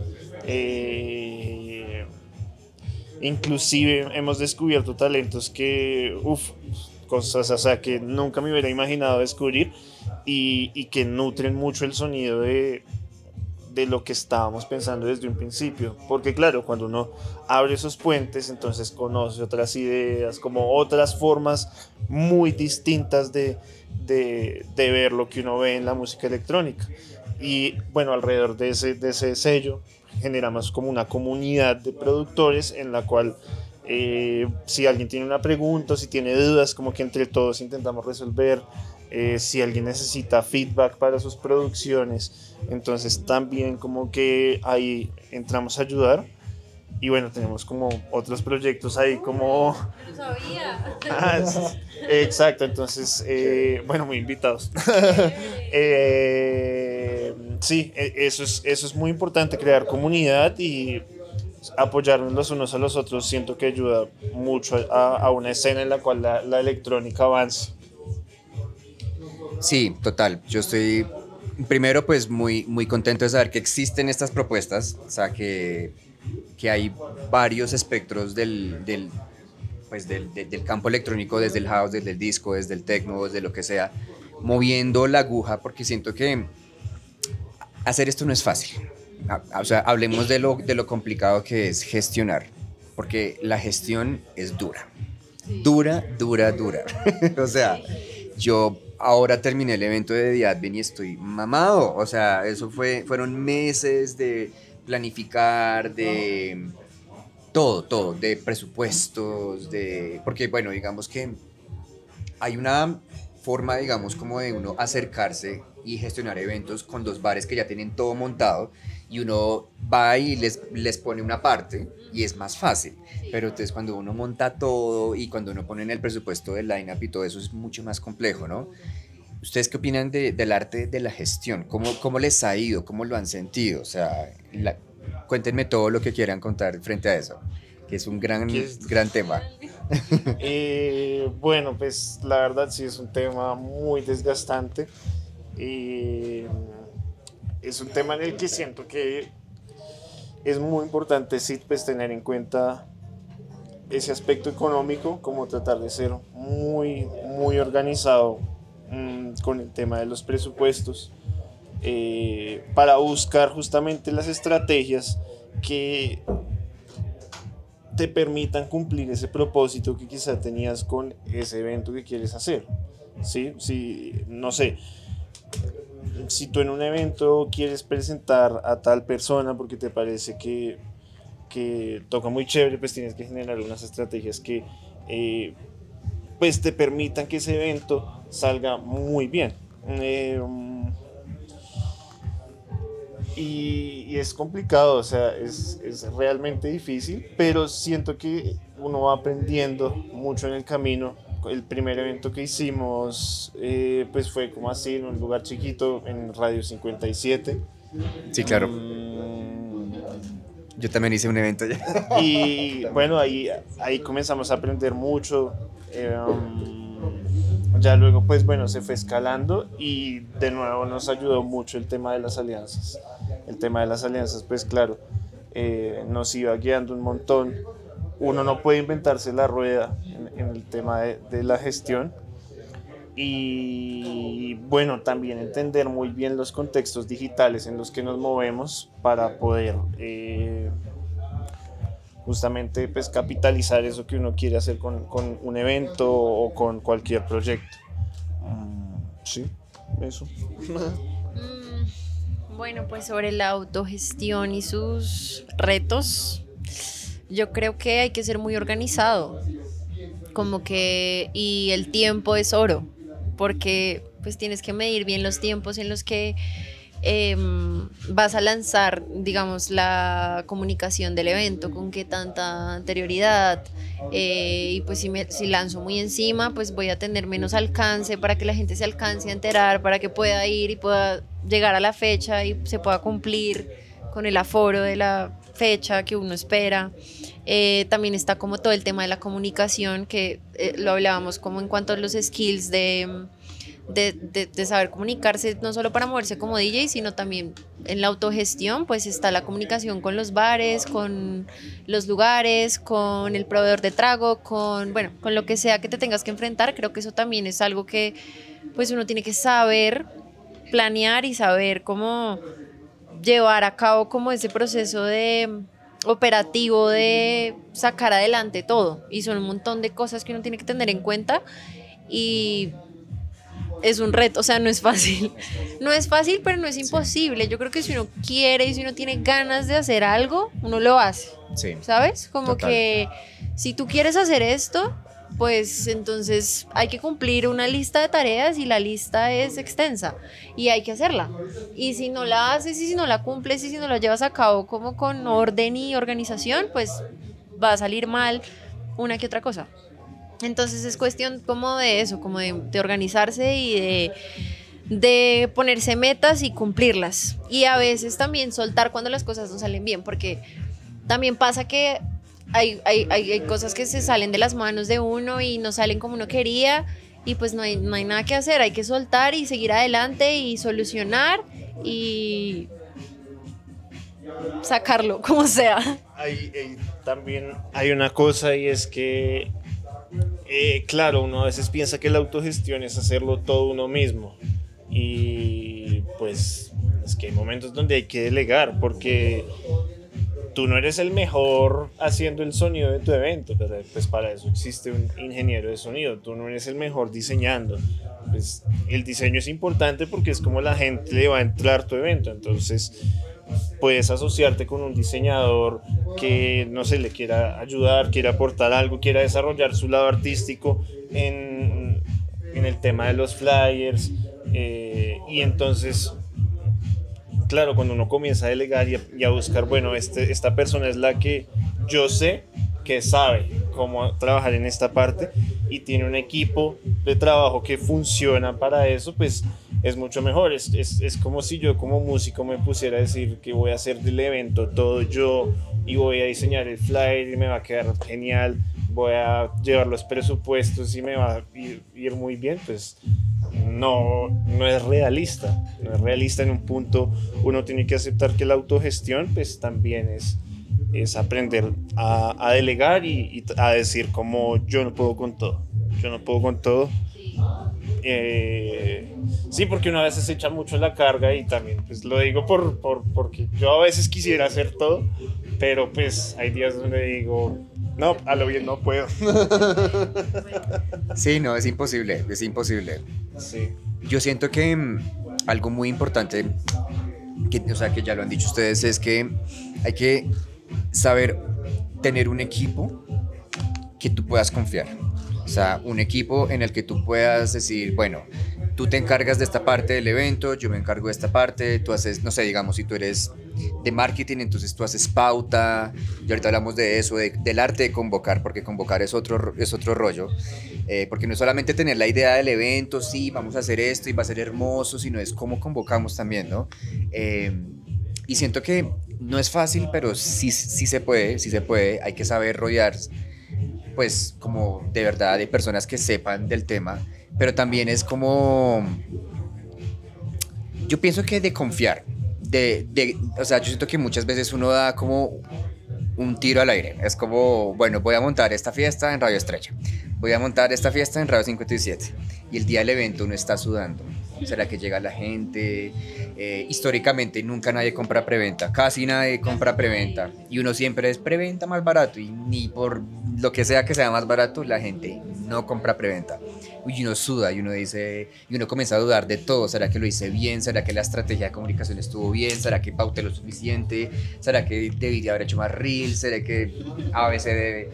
Inclusive hemos descubierto talentos que, cosas, o sea, que nunca me hubiera imaginado descubrir, y que nutren mucho el sonido de lo que estábamos pensando desde un principio, porque claro, cuando uno abre esos puentes, entonces conoce otras ideas, como otras formas muy distintas de ver lo que uno ve en la música electrónica. Y bueno, alrededor de ese sello generamos como una comunidad de productores en la cual, si alguien tiene una pregunta, si tiene dudas, como que entre todos intentamos resolver. Si alguien necesita feedback para sus producciones, entonces también como que ahí entramos a ayudar. Y bueno, tenemos como otros proyectos ahí como... No sabía. Exacto, entonces, bueno, muy invitados. Sí, eso es muy importante, crear comunidad y apoyarnos los unos a los otros. Siento que ayuda mucho a una escena en la cual la electrónica avance. Sí, total. Yo estoy, primero, pues muy, muy contento de saber que existen estas propuestas, o sea, que hay varios espectros pues del campo electrónico, desde el house, desde el disco, desde el techno, desde lo que sea, moviendo la aguja, porque siento que hacer esto no es fácil. O sea, hablemos de lo complicado que es gestionar, porque la gestión es dura. Dura, dura, dura. O sea, yo ahora terminé el evento de The Advent y estoy mamado. O sea, fueron meses de planificar, de todo, de presupuestos, porque bueno, digamos que hay una forma, digamos, como de uno acercarse y gestionar eventos con los bares que ya tienen todo montado, y uno va y les pone una parte y es más fácil. Pero entonces cuando uno monta todo y cuando uno pone en el presupuesto del line-up y todo eso, es mucho más complejo, ¿no? ¿Ustedes qué opinan del arte de la gestión? ¿Cómo les ha ido? ¿Cómo lo han sentido? O sea, cuéntenme todo lo que quieran contar frente a eso, que es un gran tema. Bueno, pues la verdad sí es un tema muy desgastante. Es un tema en el que siento que es muy importante, sí, pues tener en cuenta ese aspecto económico, como tratar de ser muy, muy organizado con el tema de los presupuestos, para buscar justamente las estrategias que te permitan cumplir ese propósito que quizá tenías con ese evento que quieres hacer. ¿Sí? No sé, si tú en un evento quieres presentar a tal persona porque te parece que toca muy chévere, pues tienes que generar unas estrategias que pues te permitan que ese evento salga muy bien. Y es complicado, o sea, es realmente difícil, pero siento que uno va aprendiendo mucho en el camino. El primer evento que hicimos pues fue como así, en un lugar chiquito, en Radio 57. Sí, claro. Yo también hice un evento ya. Y bueno, ahí comenzamos a aprender mucho. Ya luego, pues bueno, se fue escalando y de nuevo nos ayudó mucho el tema de las alianzas. El tema de las alianzas, pues claro, nos iba guiando un montón. Uno no puede inventarse la rueda en el tema de la gestión. Y bueno, también entender muy bien los contextos digitales en los que nos movemos para poder justamente pues capitalizar eso que uno quiere hacer con un evento o con cualquier proyecto. Sí, eso. Bueno, pues sobre la autogestión y sus retos, yo creo que hay que ser muy organizado, como que, y el tiempo es oro, porque pues tienes que medir bien los tiempos en los que vas a lanzar, digamos, la comunicación del evento, con qué tanta anterioridad, y pues si lanzo muy encima, pues voy a tener menos alcance para que la gente se alcance a enterar, para que pueda ir y pueda llegar a la fecha y se pueda cumplir con el aforo de la fecha que uno espera. También está como todo el tema de la comunicación, que lo hablábamos como en cuanto a los skills de saber comunicarse, no solo para moverse como DJ, sino también en la autogestión, pues está la comunicación con los bares, con los lugares, con el proveedor de trago, con lo que sea que te tengas que enfrentar. Creo que eso también es algo que pues uno tiene que saber planear y saber cómo llevar a cabo como ese proceso de operativo de sacar adelante todo, y son un montón de cosas que uno tiene que tener en cuenta y es un reto, o sea, no es fácil. No es fácil, pero no es imposible. Yo creo que si uno quiere y si uno tiene ganas de hacer algo, uno lo hace. Sí. ¿Sabes? Como Total. que si tú quieres hacer esto, pues entonces hay que cumplir una lista de tareas y la lista es extensa y hay que hacerla. Y si no la haces y si no la cumples y si no la llevas a cabo como con orden y organización, pues va a salir mal una que otra cosa. Entonces es cuestión como de eso, como de organizarse y de ponerse metas y cumplirlas. Y a veces también soltar cuando las cosas no salen bien, porque también pasa que hay cosas que se salen de las manos de uno y no salen como uno quería y pues no hay nada que hacer, hay que soltar y seguir adelante y solucionar y sacarlo como sea. También hay una cosa y es que claro, uno a veces piensa que la autogestión es hacerlo todo uno mismo y pues es que hay momentos donde hay que delegar porque tú no eres el mejor haciendo el sonido de tu evento, pero pues para eso existe un ingeniero de sonido. Tú no eres el mejor diseñando. Pues el diseño es importante porque es como la gente le va a entrar a tu evento. Entonces puedes asociarte con un diseñador que, no sé, le quiera ayudar, quiera aportar algo, quiera desarrollar su lado artístico en el tema de los flyers. Y entonces, claro, cuando uno comienza a delegar y a buscar, bueno, esta persona es la que yo sé que sabe cómo trabajar en esta parte y tiene un equipo de trabajo que funciona para eso, pues es mucho mejor. Es como si yo como músico me pusiera a decir que voy a hacer del evento todo yo y voy a diseñar el flyer y me va a quedar genial, voy a llevar los presupuestos y me va a ir muy bien, pues no es realista. No es realista. En un punto uno tiene que aceptar que la autogestión pues también es aprender a delegar y a decir como yo no puedo con todo. Sí, porque uno a veces se echa mucho la carga y también pues lo digo porque yo a veces quisiera hacer todo, pero pues hay días donde digo no, a lo bien no puedo. Sí, no, es imposible. Sí. Yo siento que algo muy importante, o sea, que ya lo han dicho ustedes, es que hay que saber tener un equipo que tú puedas confiar. O sea, un equipo en el que tú puedas decir, bueno, tú te encargas de esta parte del evento, yo me encargo de esta parte, tú haces, no sé, digamos, si tú eres de marketing, entonces tú haces pauta, y ahorita hablamos de eso, del arte de convocar, porque convocar es otro rollo, porque no es solamente tener la idea del evento, sí, vamos a hacer esto y va a ser hermoso, sino es cómo convocamos también, ¿no? Y siento que no es fácil, pero sí se puede, hay que saber rodearse pues como de verdad de personas que sepan del tema, pero también es como, yo pienso que de confiar, o sea, yo siento que muchas veces uno da como un tiro al aire. Es como, bueno, voy a montar esta fiesta en Radio Estrella, voy a montar esta fiesta en Radio 57. Y el día del evento uno está sudando. ¿Será que llega la gente? Históricamente nunca nadie compra preventa, casi nadie compra preventa. Y uno siempre es preventa más barato. Y ni por lo que sea más barato, la gente no compra preventa. Y uno suda y uno dice, y uno comienza a dudar de todo. ¿Será que lo hice bien? ¿Será que la estrategia de comunicación estuvo bien? ¿Será que pauté lo suficiente? ¿Será que debería haber hecho más reels? ¿Será que a veces debe?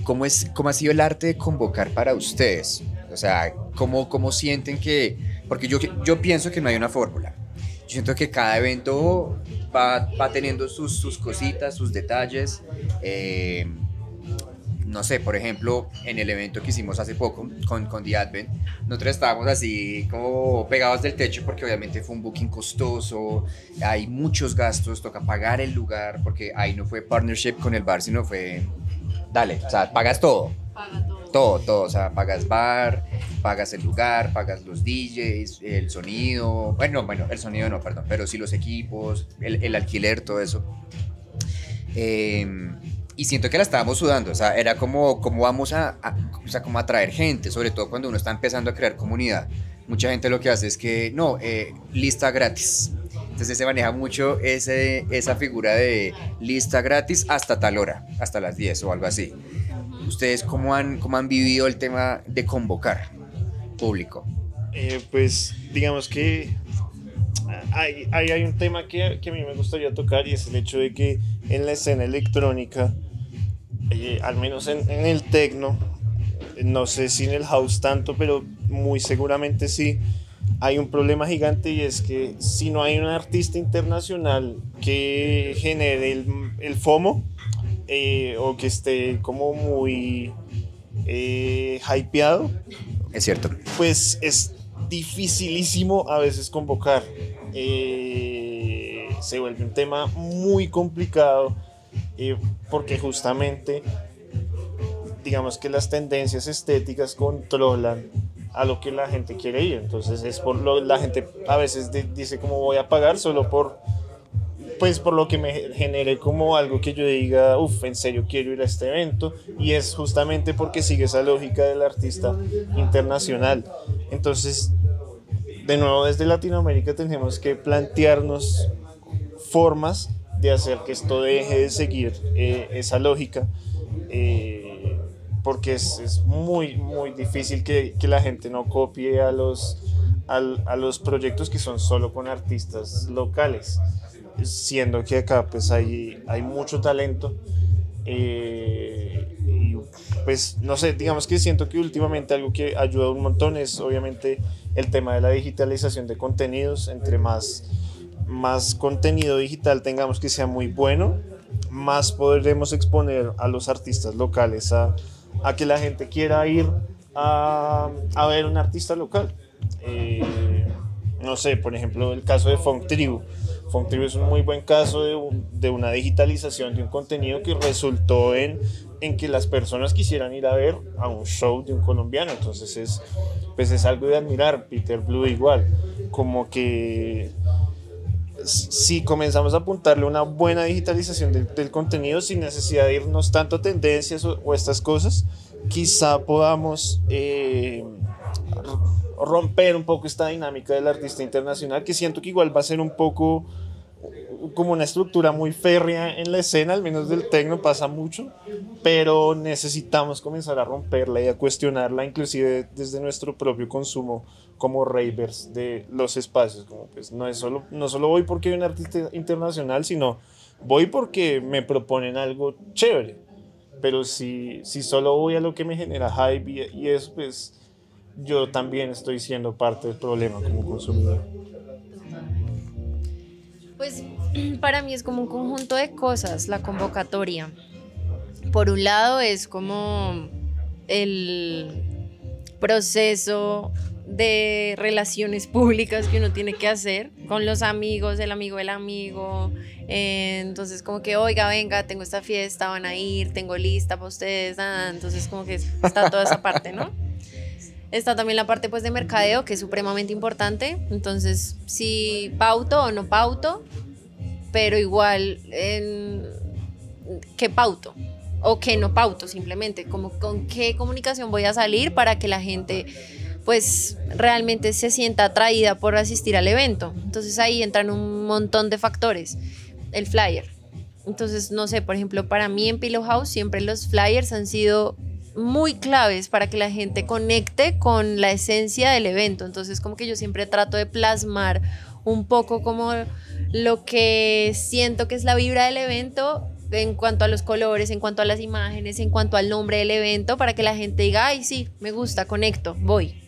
¿Cómo ha sido el arte de convocar para ustedes? O sea, ¿cómo sienten que? Porque yo pienso que no hay una fórmula. Yo siento que cada evento va teniendo sus cositas, sus detalles. No sé, por ejemplo, en el evento que hicimos hace poco con The Advent, nosotros estábamos así como pegados del techo porque obviamente fue un booking costoso, hay muchos gastos, toca pagar el lugar, porque ahí no fue partnership con el bar, sino fue, dale, o sea, pagas todo. Paga todo. Todo, o sea, pagas bar, pagas el lugar, pagas los DJs, el sonido, bueno, el sonido no, perdón, pero sí los equipos, el alquiler, todo eso. Y siento que la estábamos sudando, o sea, era como vamos o sea, como atraer gente, sobre todo cuando uno está empezando a crear comunidad. Mucha gente lo que hace es que, no, lista gratis. Entonces se maneja mucho esa figura de lista gratis hasta tal hora, hasta las 10 o algo así. ¿Ustedes cómo han vivido el tema de convocar público? Pues digamos que hay un tema que a mí me gustaría tocar, y es el hecho de que en la escena electrónica, al menos en el techno, no sé si en el house tanto, pero muy seguramente sí, hay un problema gigante, y es que si no hay un artista internacional que genere el FOMO, o que esté como muy hypeado, Es cierto. pues es dificilísimo a veces convocar. Se vuelve un tema muy complicado, porque justamente digamos que las tendencias estéticas controlan a lo que la gente quiere ir. Entonces es por la gente a veces dice como voy a pagar solo por lo que me genere como algo que yo diga, en serio quiero ir a este evento, y es justamente porque sigue esa lógica del artista internacional. Entonces, de nuevo, desde Latinoamérica tenemos que plantearnos formas de hacer que esto deje de seguir esa lógica, porque es muy, muy difícil que la gente no copie a los proyectos que son solo con artistas locales, siendo que acá pues hay mucho talento, y pues no sé, digamos que siento que últimamente algo que ayuda un montón es obviamente el tema de la digitalización de contenidos. Entre más contenido digital tengamos que sea muy bueno, más podremos exponer a los artistas locales a que la gente quiera ir a ver un artista local. No sé, por ejemplo, el caso de Funk Tribu. Funk Tribu es un muy buen caso de una digitalización de un contenido que resultó en que las personas quisieran ir a ver a un show de un colombiano. Entonces es algo de admirar. Peter Blue igual, como que si comenzamos a apuntarle una buena digitalización del contenido sin necesidad de irnos tanto a tendencias o estas cosas, quizá podamos romper un poco esta dinámica del artista internacional, que siento que igual va a ser un poco como una estructura muy férrea en la escena, al menos del techno pasa mucho, pero necesitamos comenzar a romperla y a cuestionarla, inclusive desde nuestro propio consumo como ravers de los espacios. Como pues no solo voy porque hay un artista internacional, sino voy porque me proponen algo chévere, pero si solo voy a lo que me genera hype y eso, pues yo también estoy siendo parte del problema como consumidor. Pues para mí es como un conjunto de cosas la convocatoria. Por un lado es como el proceso de relaciones públicas que uno tiene que hacer con los amigos, el amigo del amigo. Entonces como que, oiga, venga, tengo esta fiesta, van a ir, tengo lista para ustedes. Entonces como que está toda esa parte, ¿no? Está también la parte pues de mercadeo, que es supremamente importante. Entonces, si pauto o no pauto, pero igual, ¿qué pauto? O qué no pauto, simplemente, como con qué comunicación voy a salir para que la gente pues realmente se sienta atraída por asistir al evento. Entonces ahí entran un montón de factores. El flyer. Entonces, no sé, por ejemplo, para mí en Pillow House siempre los flyers han sido muy claves para que la gente conecte con la esencia del evento. Entonces, como que yo siempre trato de plasmar un poco como lo que siento que es la vibra del evento en cuanto a los colores, en cuanto a las imágenes, en cuanto al nombre del evento, para que la gente diga, ay, sí, me gusta, conecto, voy.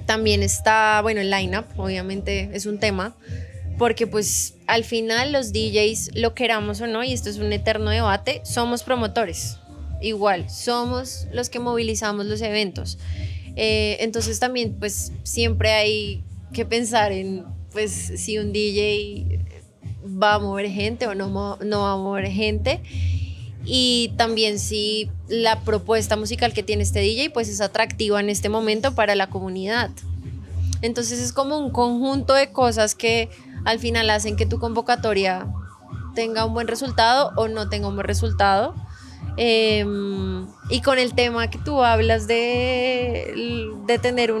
También está, bueno, el line-up, obviamente es un tema, porque pues al final los DJs, lo queramos o no, y esto es un eterno debate, somos promotores, igual, somos los que movilizamos los eventos. Entonces también pues siempre hay que pensar en pues si un DJ va a mover gente o no va a mover gente, y también si la propuesta musical que tiene este DJ pues es atractiva en este momento para la comunidad. Entonces es como un conjunto de cosas que al final hacen que tu convocatoria tenga un buen resultado o no tenga un buen resultado. Y con el tema que tú hablas de tener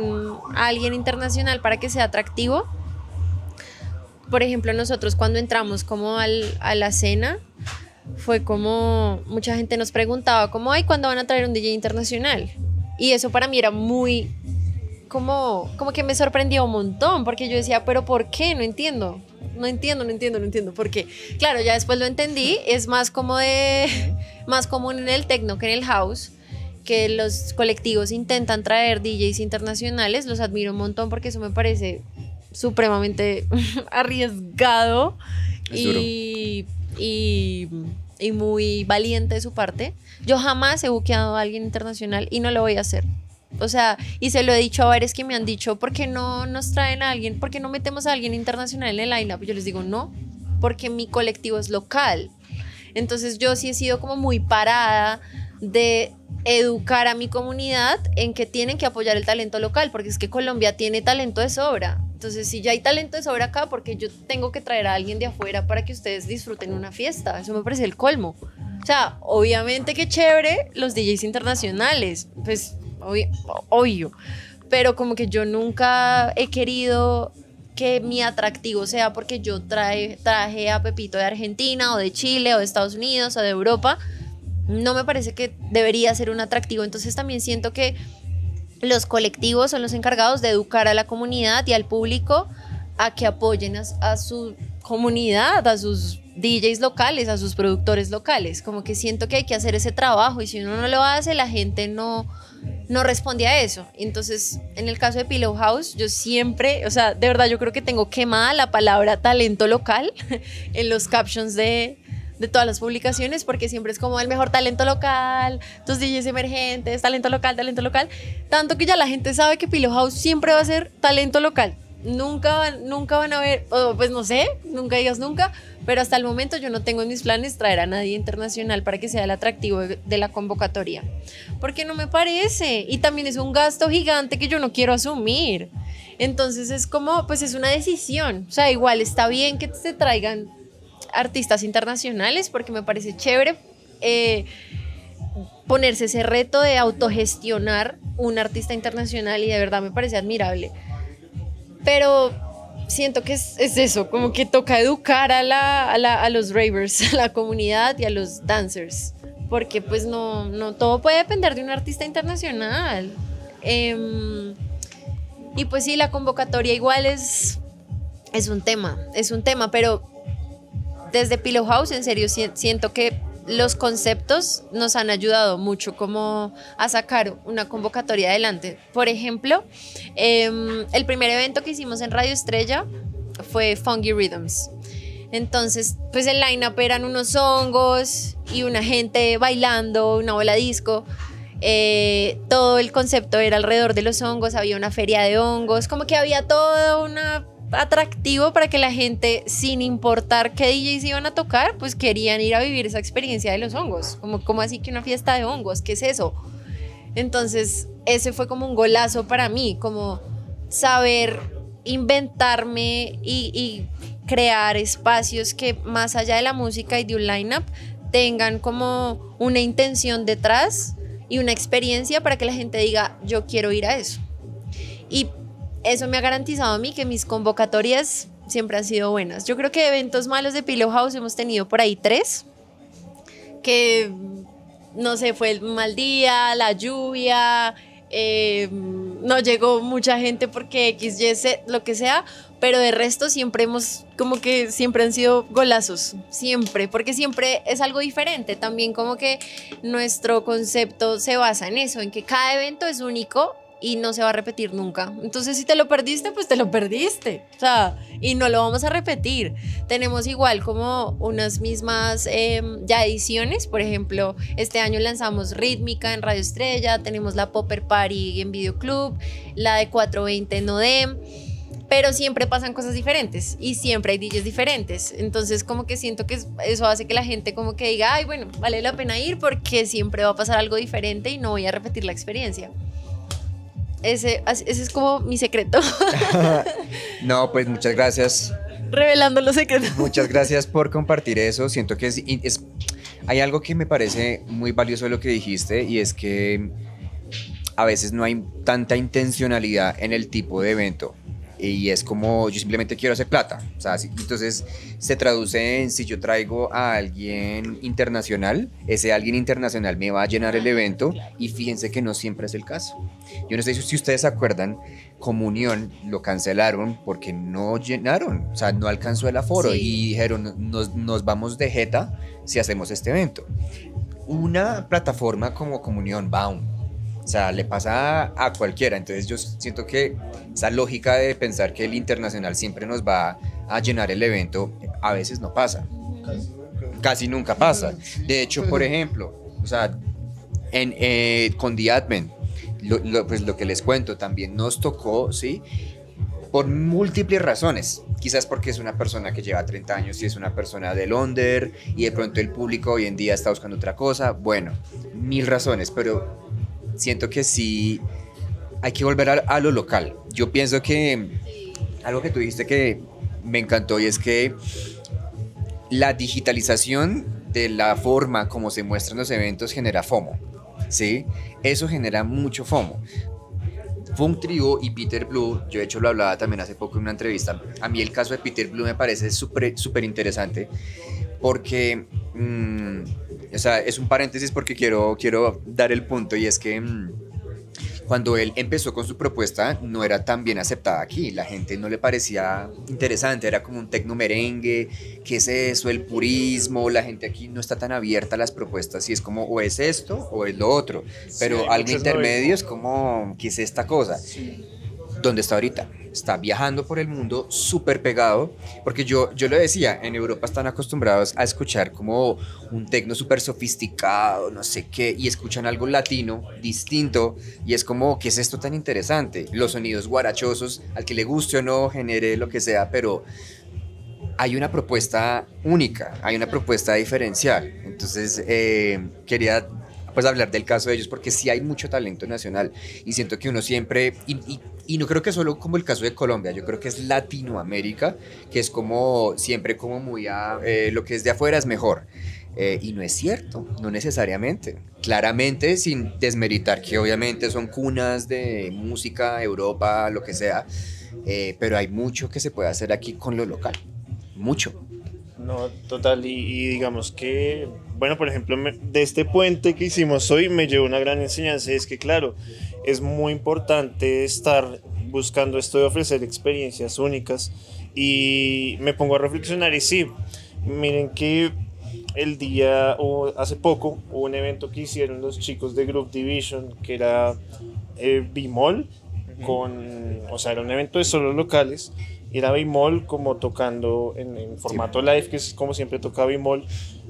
alguien internacional para que sea atractivo, por ejemplo, nosotros cuando entramos como a la cena, fue como mucha gente nos preguntaba como, ay, ¿cuándo van a traer un DJ internacional? Y eso para mí era muy como que me sorprendió un montón, porque yo decía, pero ¿por qué? No entiendo, porque claro, ya después lo entendí, es más común en el techno que en el house, que los colectivos intentan traer DJs internacionales. Los admiro un montón porque eso me parece supremamente arriesgado y muy valiente de su parte. Yo jamás he buqueado a alguien internacional y no lo voy a hacer. O sea, y se lo he dicho a varios que me han dicho, ¿por qué no nos traen a alguien? ¿Por qué no metemos a alguien internacional en el line-up? Y yo les digo, no, porque mi colectivo es local. Entonces yo sí he sido como muy parada de educar a mi comunidad en que tienen que apoyar el talento local, porque es que Colombia tiene talento de sobra. Entonces, si ya hay talento de sobra acá, ¿por qué yo tengo que traer a alguien de afuera para que ustedes disfruten una fiesta? Eso me parece el colmo. O sea, obviamente que chévere los DJs internacionales, pues obvio, pero como que yo nunca he querido que mi atractivo sea porque yo traje a Pepito de Argentina o de Chile o de Estados Unidos o de Europa. No me parece que debería ser un atractivo. Entonces también siento que los colectivos son los encargados de educar a la comunidad y al público a que apoyen a su comunidad, a sus DJs locales, a sus productores locales. Como que siento que hay que hacer ese trabajo, y si uno no lo hace, la gente no responde a eso. Entonces, en el caso de Pillow House, yo siempre, o sea, de verdad yo creo que tengo quemada la palabra talento local en los captions de todas las publicaciones, porque siempre es como el mejor talento local, tus DJs emergentes, talento local, tanto que ya la gente sabe que Pillow House siempre va a ser talento local. Nunca van a ver, pues no sé, nunca digas nunca, pero hasta el momento yo no tengo en mis planes traer a nadie internacional para que sea el atractivo de la convocatoria, porque no me parece, y también es un gasto gigante que yo no quiero asumir. Entonces es como, pues es una decisión. O sea, igual está bien que se traigan artistas internacionales, porque me parece chévere ponerse ese reto de autogestionar un artista internacional, y de verdad me parece admirable. Pero siento que es eso, como que toca educar a los ravers, a la comunidad y a los dancers, porque pues no todo puede depender de un artista internacional. Y pues sí, la convocatoria igual es un tema, pero desde Pillow House, en serio, siento que los conceptos nos han ayudado mucho como a sacar una convocatoria adelante. Por ejemplo, el primer evento que hicimos en Radio Estrella fue Funky Rhythms. Entonces, pues el line-up eran unos hongos y una gente bailando, una bola disco. Todo el concepto era alrededor de los hongos, había una feria de hongos, como que había todo un atractivo para que la gente, sin importar qué DJs iban a tocar, pues querían ir a vivir esa experiencia de los hongos. Como así que una fiesta de hongos, ¿qué es eso? Entonces ese fue como un golazo para mí, como saber inventarme y crear espacios que más allá de la música y de un line-up tengan como una intención detrás y una experiencia para que la gente diga, yo quiero ir a eso. Y eso me ha garantizado a mí que mis convocatorias siempre han sido buenas. Yo creo que eventos malos de Pillow House hemos tenido por ahí 3, que no sé, fue el mal día, la lluvia, no llegó mucha gente porque X, Y, Z, lo que sea, pero de resto siempre siempre han sido golazos, siempre, porque siempre es algo diferente. También como que nuestro concepto se basa en eso, en que cada evento es único y no se va a repetir nunca. Entonces, si te lo perdiste, pues te lo perdiste. O sea, y no lo vamos a repetir. Tenemos igual como unas mismas ya ediciones. Por ejemplo, este año lanzamos Rítmica en Radio Estrella, tenemos la Popper Party en Video Club, la de 420 en ODEM, pero siempre pasan cosas diferentes y siempre hay DJs diferentes. Entonces, como que siento que eso hace que la gente como que diga, ay, bueno, vale la pena ir porque siempre va a pasar algo diferente y no voy a repetir la experiencia. Ese es como mi secreto. No, pues muchas gracias. Revelando los secretos. Muchas gracias por compartir eso. Siento que hay algo que me parece muy valioso de lo que dijiste, y es que a veces no hay tanta intencionalidad en el tipo de evento. Y es como, yo simplemente quiero hacer plata. O sea, entonces se traduce en, si yo traigo a alguien internacional, ese alguien internacional me va a llenar el evento, y fíjense que no siempre es el caso. Yo no sé si ustedes se acuerdan, Comunión lo cancelaron porque no llenaron, o sea, no alcanzó el aforo, sí. Y dijeron, nos vamos de jeta si hacemos este evento. Una plataforma como Comunión, ¡bam! O sea, le pasa a cualquiera. Entonces yo siento que esa lógica de pensar que el internacional siempre nos va a llenar el evento, a veces no pasa. Casi nunca pasa. De hecho, por ejemplo, o sea, con The Admin, pues lo que les cuento, también nos tocó, ¿sí? Por múltiples razones. Quizás porque es una persona que lleva 30 años y es una persona del under, y de pronto el público hoy en día está buscando otra cosa. Bueno, 1000 razones, pero siento que sí hay que volver a lo local. Yo pienso que algo que tú dijiste que me encantó, y es que la digitalización de la forma como se muestran los eventos genera FOMO, ¿sí? Eso genera mucho FOMO. Funk Trio y Peter Blue, yo de hecho lo hablaba también hace poco en una entrevista. A mí el caso de Peter Blue me parece súper interesante, porque o sea, es un paréntesis porque quiero dar el punto, y es que cuando él empezó con su propuesta no era tan bien aceptada aquí, la gente no le parecía interesante, era como un tecno merengue, ¿qué es eso? El purismo, la gente aquí no está tan abierta a las propuestas, y es como o es esto o es lo otro, pero sí, algo intermedio es como, ¿qué es esta cosa? Sí. ¿Dónde está ahorita? Está viajando por el mundo súper pegado, porque yo lo decía, en Europa están acostumbrados a escuchar como un tecno súper sofisticado, no sé qué, y escuchan algo latino, distinto, y es como, ¿qué es esto tan interesante? Los sonidos guarachosos, al que le guste o no, genere lo que sea, pero hay una propuesta única, hay una propuesta diferencial. Entonces quería pues hablar del caso de ellos, porque sí hay mucho talento nacional, y siento que uno siempre, y no creo que solo como el caso de Colombia, yo creo que es Latinoamérica, que es como siempre como muy lo que es de afuera es mejor, y no es cierto, no necesariamente, claramente sin desmeritar que obviamente son cunas de música, Europa, lo que sea, pero hay mucho que se puede hacer aquí con lo local, mucho. No, total, y digamos que, bueno, por ejemplo, de este puente que hicimos hoy me llevó una gran enseñanza, es que claro, es muy importante estar buscando esto de ofrecer experiencias únicas, y me pongo a reflexionar, y sí, miren que hace poco hubo un evento que hicieron los chicos de Group Division, que era Bemol, o sea, era un evento de solo locales. Era Bemol como tocando en formato live, que es como siempre toca Bemol,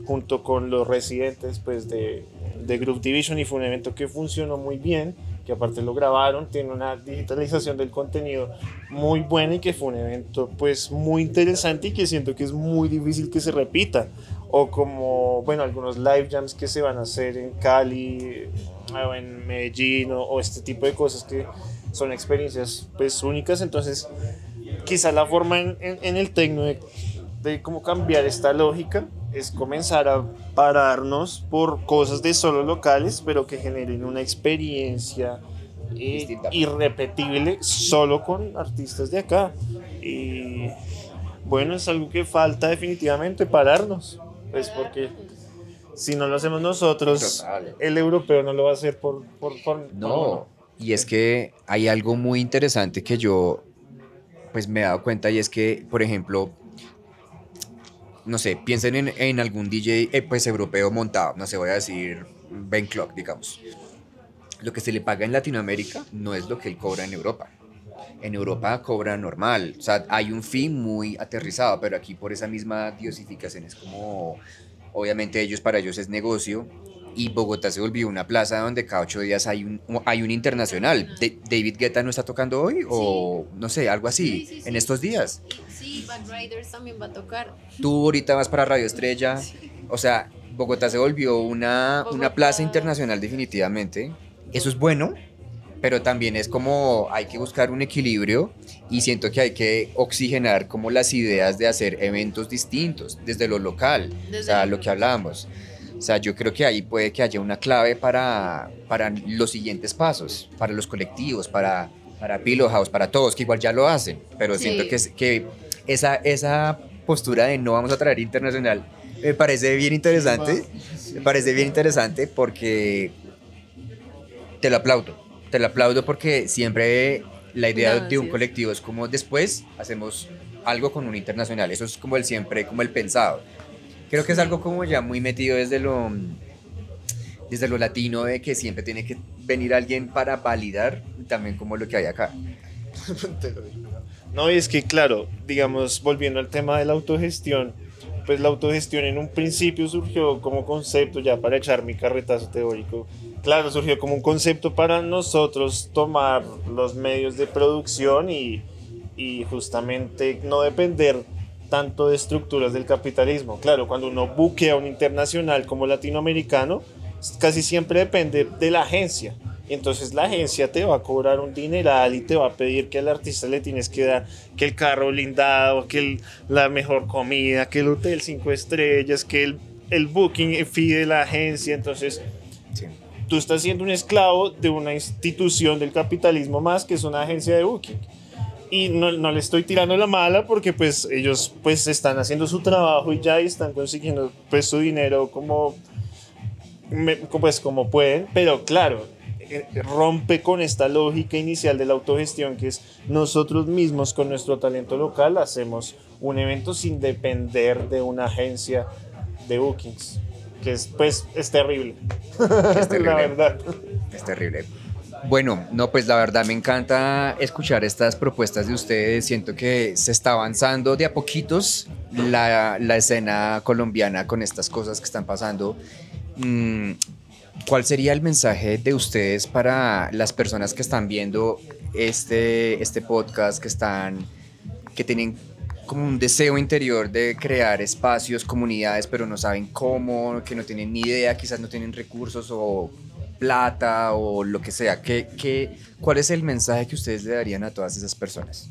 junto con los residentes pues, de de Groove Division y fue un evento que funcionó muy bien, que aparte lo grabaron, tiene una digitalización del contenido muy buena y que fue un evento pues muy interesante y que siento que es muy difícil que se repita. O como, bueno, algunos live jams que se van a hacer en Cali o en Medellín o este tipo de cosas que son experiencias pues únicas. Entonces quizá la forma en el tecno de cómo cambiar esta lógica es comenzar a pararnos por cosas de solo locales, pero que generen una experiencia irrepetible solo con artistas de acá. Y bueno, es algo que falta definitivamente pararnos, pues porque si no lo hacemos nosotros, Total. el europeo no lo va a hacer No, y es que hay algo muy interesante que yo pues me he dado cuenta y es que, por ejemplo, no sé, piensen en algún DJ pues europeo montado, no sé, voy a decir Ben Clock, digamos. Lo que se le paga en Latinoamérica no es lo que él cobra en Europa. En Europa cobra normal, o sea, hay un fee muy aterrizado, pero aquí por esa misma diosificación es como, obviamente para ellos es negocio, y Bogotá se volvió una plaza donde cada 8 días hay un internacional. David Guetta no está tocando hoy, o no sé, algo así, Sí, en estos días. Sí, Bad Riders también va a tocar. Tú ahorita vas para Radio Estrella, o sea, Bogotá se volvió una Bogotá. plaza internacional definitivamente. Eso es bueno, pero también es como hay que buscar un equilibrio y siento que hay que oxigenar como las ideas de hacer eventos distintos desde lo local, o sea, lo que hablábamos. O sea, yo creo que ahí puede que haya una clave para los siguientes pasos, para los colectivos, para Pillow House, para todos, que igual ya lo hacen, pero Sí. siento que esa postura de no vamos a traer internacional me parece bien interesante, porque te lo aplaudo porque siempre la idea de un Gracias. colectivo es como después hacemos algo con un internacional, eso es como el siempre, como el pensado. Creo que es algo como ya muy metido desde lo latino, de que siempre tiene que venir alguien para validar también como lo que hay acá. No, y es que claro, digamos, volviendo al tema de la autogestión, pues la autogestión en un principio surgió como concepto, ya para echar mi carretazo teórico, claro, surgió como un concepto para nosotros tomar los medios de producción y justamente no depender tanto de estructuras del capitalismo. Claro, cuando uno buquea un internacional como latinoamericano, casi siempre depende de la agencia. Y entonces la agencia te va a cobrar un dineral y te va a pedir que al artista le tienes que dar que el carro blindado, que la mejor comida, que el hotel 5 estrellas, que el booking fee de la agencia. Entonces Sí. tú estás siendo un esclavo de una institución del capitalismo más que es una agencia de booking. Y no le estoy tirando la mala porque pues ellos pues están haciendo su trabajo y ya están consiguiendo pues su dinero como pueden, pero claro, rompe con esta lógica inicial de la autogestión que es nosotros mismos con nuestro talento local hacemos un evento sin depender de una agencia de bookings, que es terrible. Es terrible. La verdad. Es terrible. Bueno, no, pues la verdad me encanta escuchar estas propuestas de ustedes. Siento que se está avanzando de a poquitos la escena colombiana con estas cosas que están pasando. ¿Cuál sería el mensaje de ustedes para las personas que están viendo este podcast, que tienen como un deseo interior de crear espacios, comunidades, pero no saben cómo, que no tienen ni idea, quizás no tienen recursos o plata o lo que sea? ¿Cuál es el mensaje que ustedes le darían a todas esas personas?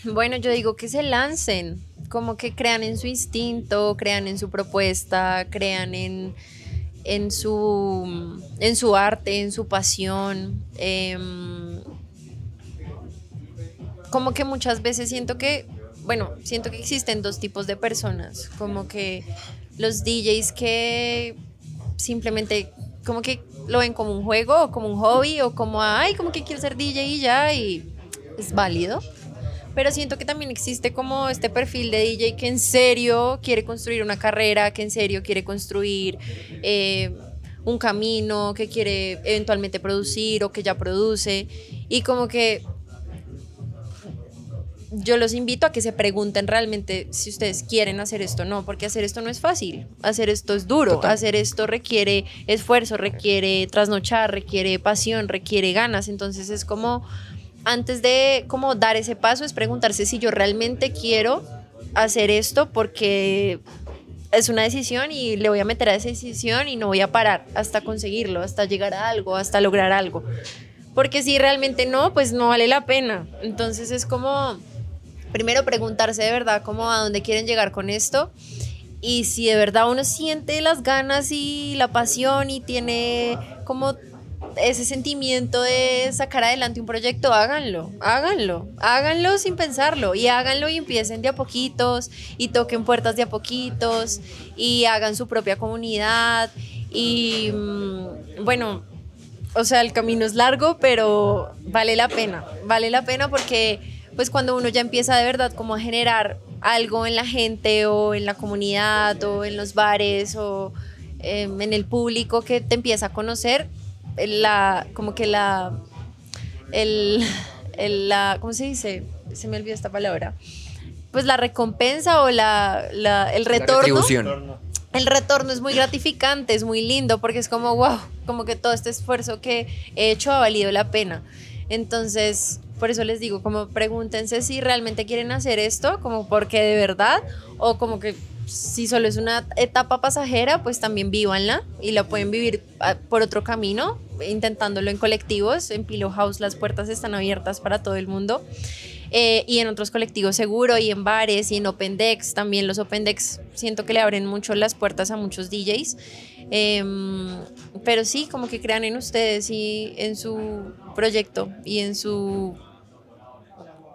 Bueno, yo digo que se lancen, como que crean en su instinto, crean en su propuesta, crean en su arte, en su pasión. Como que muchas veces siento que existen dos tipos de personas, como que los DJs que simplemente como que lo ven como un juego o como un hobby o como, ay, como que quiero ser DJ y ya, y es válido. Pero siento que también existe como este perfil de DJ que en serio quiere construir una carrera, que en serio quiere construir un camino, que quiere eventualmente producir o que ya produce, y como que yo los invito a que se pregunten realmente si ustedes quieren hacer esto o no, porque hacer esto no es fácil, hacer esto es duro, Total. hacer esto requiere esfuerzo, requiere trasnochar, requiere pasión, requiere ganas, entonces es como, antes de como dar ese paso, es preguntarse si yo realmente quiero hacer esto, porque es una decisión y le voy a meter a esa decisión y no voy a parar hasta conseguirlo, hasta llegar a algo, hasta lograr algo. Porque si realmente no, pues no vale la pena. Entonces es como, primero preguntarse de verdad cómo a dónde quieren llegar con esto, y si de verdad uno siente las ganas y la pasión y tiene como ese sentimiento de sacar adelante un proyecto, háganlo sin pensarlo, y háganlo y empiecen de a poquitos y toquen puertas de a poquitos y hagan su propia comunidad y bueno, o sea, el camino es largo, pero vale la pena porque pues cuando uno ya empieza de verdad como a generar algo en la gente o en la comunidad o en los bares o en el público que te empieza a conocer, ¿cómo se dice? Se me olvidó esta palabra. Pues la recompensa o el retorno. La retribución. El retorno es muy gratificante, es muy lindo, porque es como, wow, como que todo este esfuerzo que he hecho ha valido la pena. Entonces, por eso les digo, como pregúntense si realmente quieren hacer esto, como porque de verdad, o como que si solo es una etapa pasajera, pues también vívanla y la pueden vivir por otro camino, intentándolo en colectivos. En Pillow House las puertas están abiertas para todo el mundo. Y en otros colectivos seguro, y en bares, y en Open Decks. También los Open Decks siento que le abren mucho las puertas a muchos DJs. Pero sí, como que crean en ustedes y en su proyecto y en su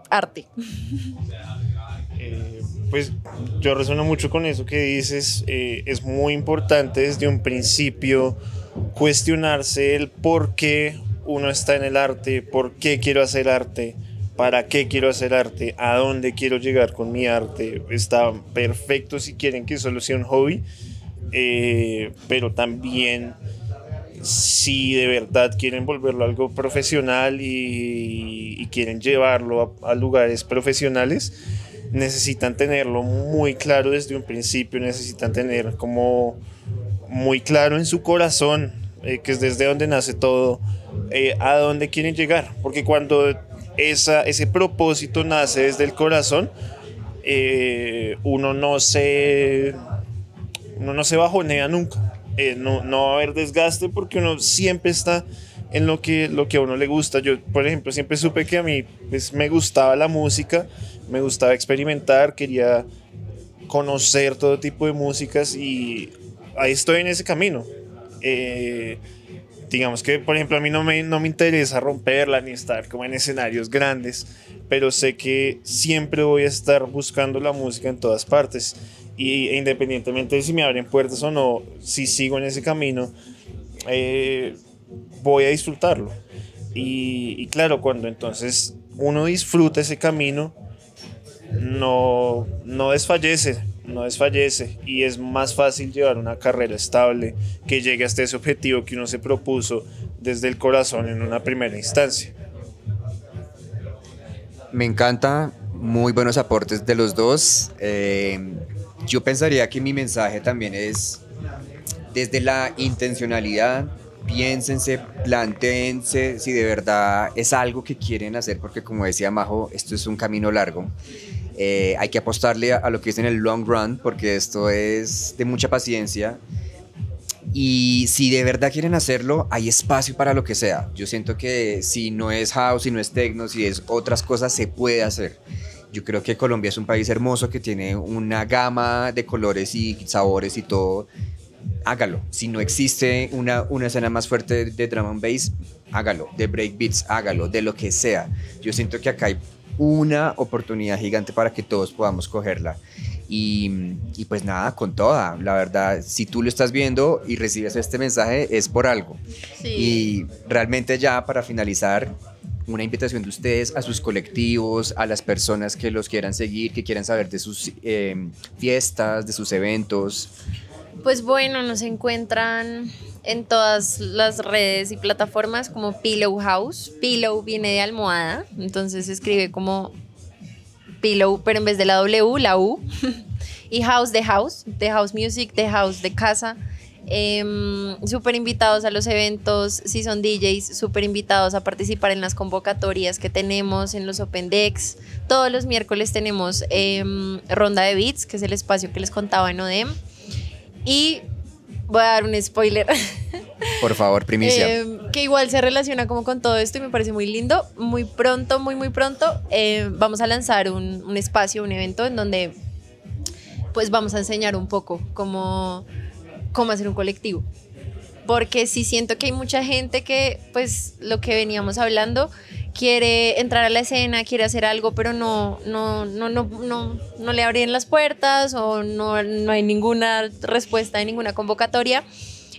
arte. Pues yo resueno mucho con eso que dices. Es muy importante desde un principio cuestionarse el por qué uno está en el arte, por qué quiero hacer arte, para qué quiero hacer arte, a dónde quiero llegar con mi arte. Está perfecto si quieren que solo sea un hobby, pero también si de verdad quieren volverlo algo profesional y quieren llevarlo a lugares profesionales, necesitan tenerlo muy claro desde un principio, necesitan tener como muy claro en su corazón, que es desde donde nace todo, a dónde quieren llegar, porque cuando ese propósito nace desde el corazón, uno no se bajonea nunca, no va a haber desgaste porque uno siempre está en lo que a uno le gusta. Yo, por ejemplo, siempre supe que a mí pues, me gustaba la música, me gustaba experimentar, quería conocer todo tipo de músicas y ahí estoy en ese camino. Digamos que, por ejemplo, a mí no me interesa romperla ni estar como en escenarios grandes, pero sé que siempre voy a estar buscando la música en todas partes y independientemente de si me abren puertas o no, si sigo en ese camino, voy a disfrutarlo. Y claro, cuando entonces uno disfruta ese camino, no desfallece y es más fácil llevar una carrera estable que llegue hasta ese objetivo que uno se propuso desde el corazón en una primera instancia. Me encanta, muy buenos aportes de los dos. Yo pensaría que mi mensaje también es desde la intencionalidad. Piénsense, plantéense si de verdad es algo que quieren hacer, porque como decía Majo, esto es un camino largo. Hay que apostarle a lo que es en el long run, porque esto es de mucha paciencia. Y si de verdad quieren hacerlo, hay espacio para lo que sea. Yo siento que si no es house, si no es techno, si es otras cosas, se puede hacer. Yo creo que Colombia es un país hermoso que tiene una gama de colores y sabores y todo. Hágalo. Si no existe una escena más fuerte de drum and bass, hágalo. De breakbeats, hágalo. De lo que sea. Yo siento que acá hay una oportunidad gigante para que todos podamos cogerla. Y pues nada, con toda. La verdad, si tú lo estás viendo y recibes este mensaje, es por algo. Sí. Y realmente ya para finalizar, una invitación de ustedes a sus colectivos, a las personas que los quieran seguir, que quieran saber de sus fiestas, de sus eventos. Pues bueno, nos encuentran en todas las redes y plataformas como Pillow House. Pillow viene de almohada, entonces se escribe como Pillow, pero en vez de la W, la U. Y House de House Music, de House de casa. Súper invitados a los eventos, si son DJs, súper invitados a participar en las convocatorias que tenemos, en los Open Decks. Todos los miércoles tenemos Ronda de Beats, que es el espacio que les contaba en ODEM. Y voy a dar un spoiler. Por favor, primicia. Que igual se relaciona como con todo esto y me parece muy lindo. Muy pronto, muy pronto, vamos a lanzar un espacio, un evento en donde pues vamos a enseñar un poco cómo hacer un colectivo. Porque sí siento que hay mucha gente que, pues, lo que veníamos hablando, quiere entrar a la escena, quiere hacer algo, pero no le abren las puertas o no hay ninguna respuesta, ninguna convocatoria.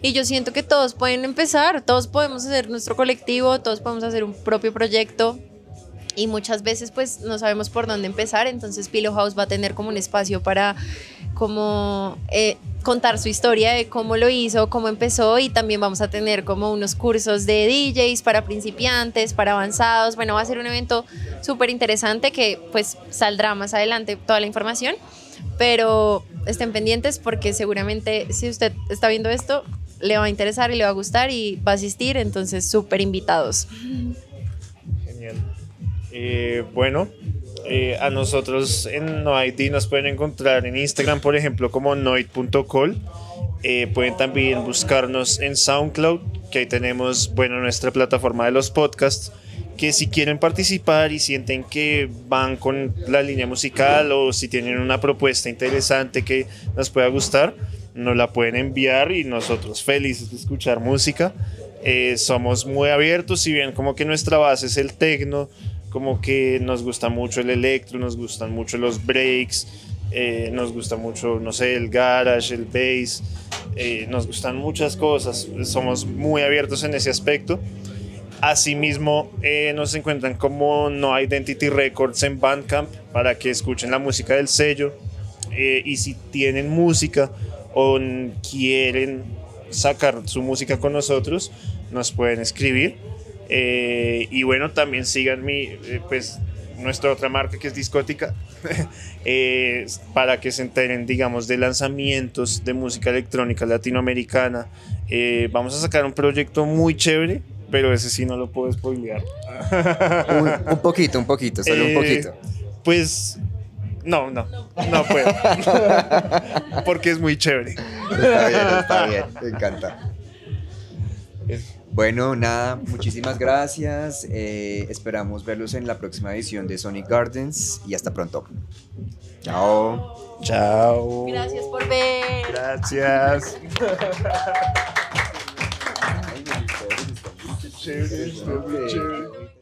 Y yo siento que todos pueden empezar, todos podemos hacer nuestro colectivo, todos podemos hacer un propio proyecto. Y muchas veces pues no sabemos por dónde empezar, entonces Pillow House va a tener como un espacio para como contar su historia de cómo lo hizo, cómo empezó, y también vamos a tener como unos cursos de DJs para principiantes, para avanzados. Bueno, va a ser un evento súper interesante que pues saldrá más adelante toda la información, pero estén pendientes porque seguramente si usted está viendo esto le va a interesar y le va a gustar y va a asistir, entonces súper invitados. Genial. Bueno, a nosotros en NoID nos pueden encontrar en Instagram, por ejemplo, como noid.col. Pueden también buscarnos en SoundCloud, que ahí tenemos, bueno, nuestra plataforma de los podcasts, que si quieren participar y sienten que van con la línea musical o si tienen una propuesta interesante que nos pueda gustar, nos la pueden enviar y nosotros felices de escuchar música. Somos muy abiertos, si bien como que nuestra base es el techno, como que nos gusta mucho el electro, nos gustan mucho los breaks, nos gusta mucho, no sé, el garage, el bass, nos gustan muchas cosas, somos muy abiertos en ese aspecto. Asimismo, nos encuentran como No Identity Records en Bandcamp para que escuchen la música del sello, y si tienen música o quieren sacar su música con nosotros, nos pueden escribir. Y bueno, también sigan pues nuestra otra marca que es Discótica, para que se enteren, digamos, de lanzamientos de música electrónica latinoamericana. Vamos a sacar un proyecto muy chévere, pero ese sí no lo puedo spoilear. Un poquito, solo un poquito. Pues no puedo, porque es muy chévere. Está bien, me encanta. Bueno, nada, muchísimas gracias. Esperamos verlos en la próxima edición de Sonic Gardens y hasta pronto. Chao. Chao. Gracias por ver. Gracias. Ay, Chévere, chévere.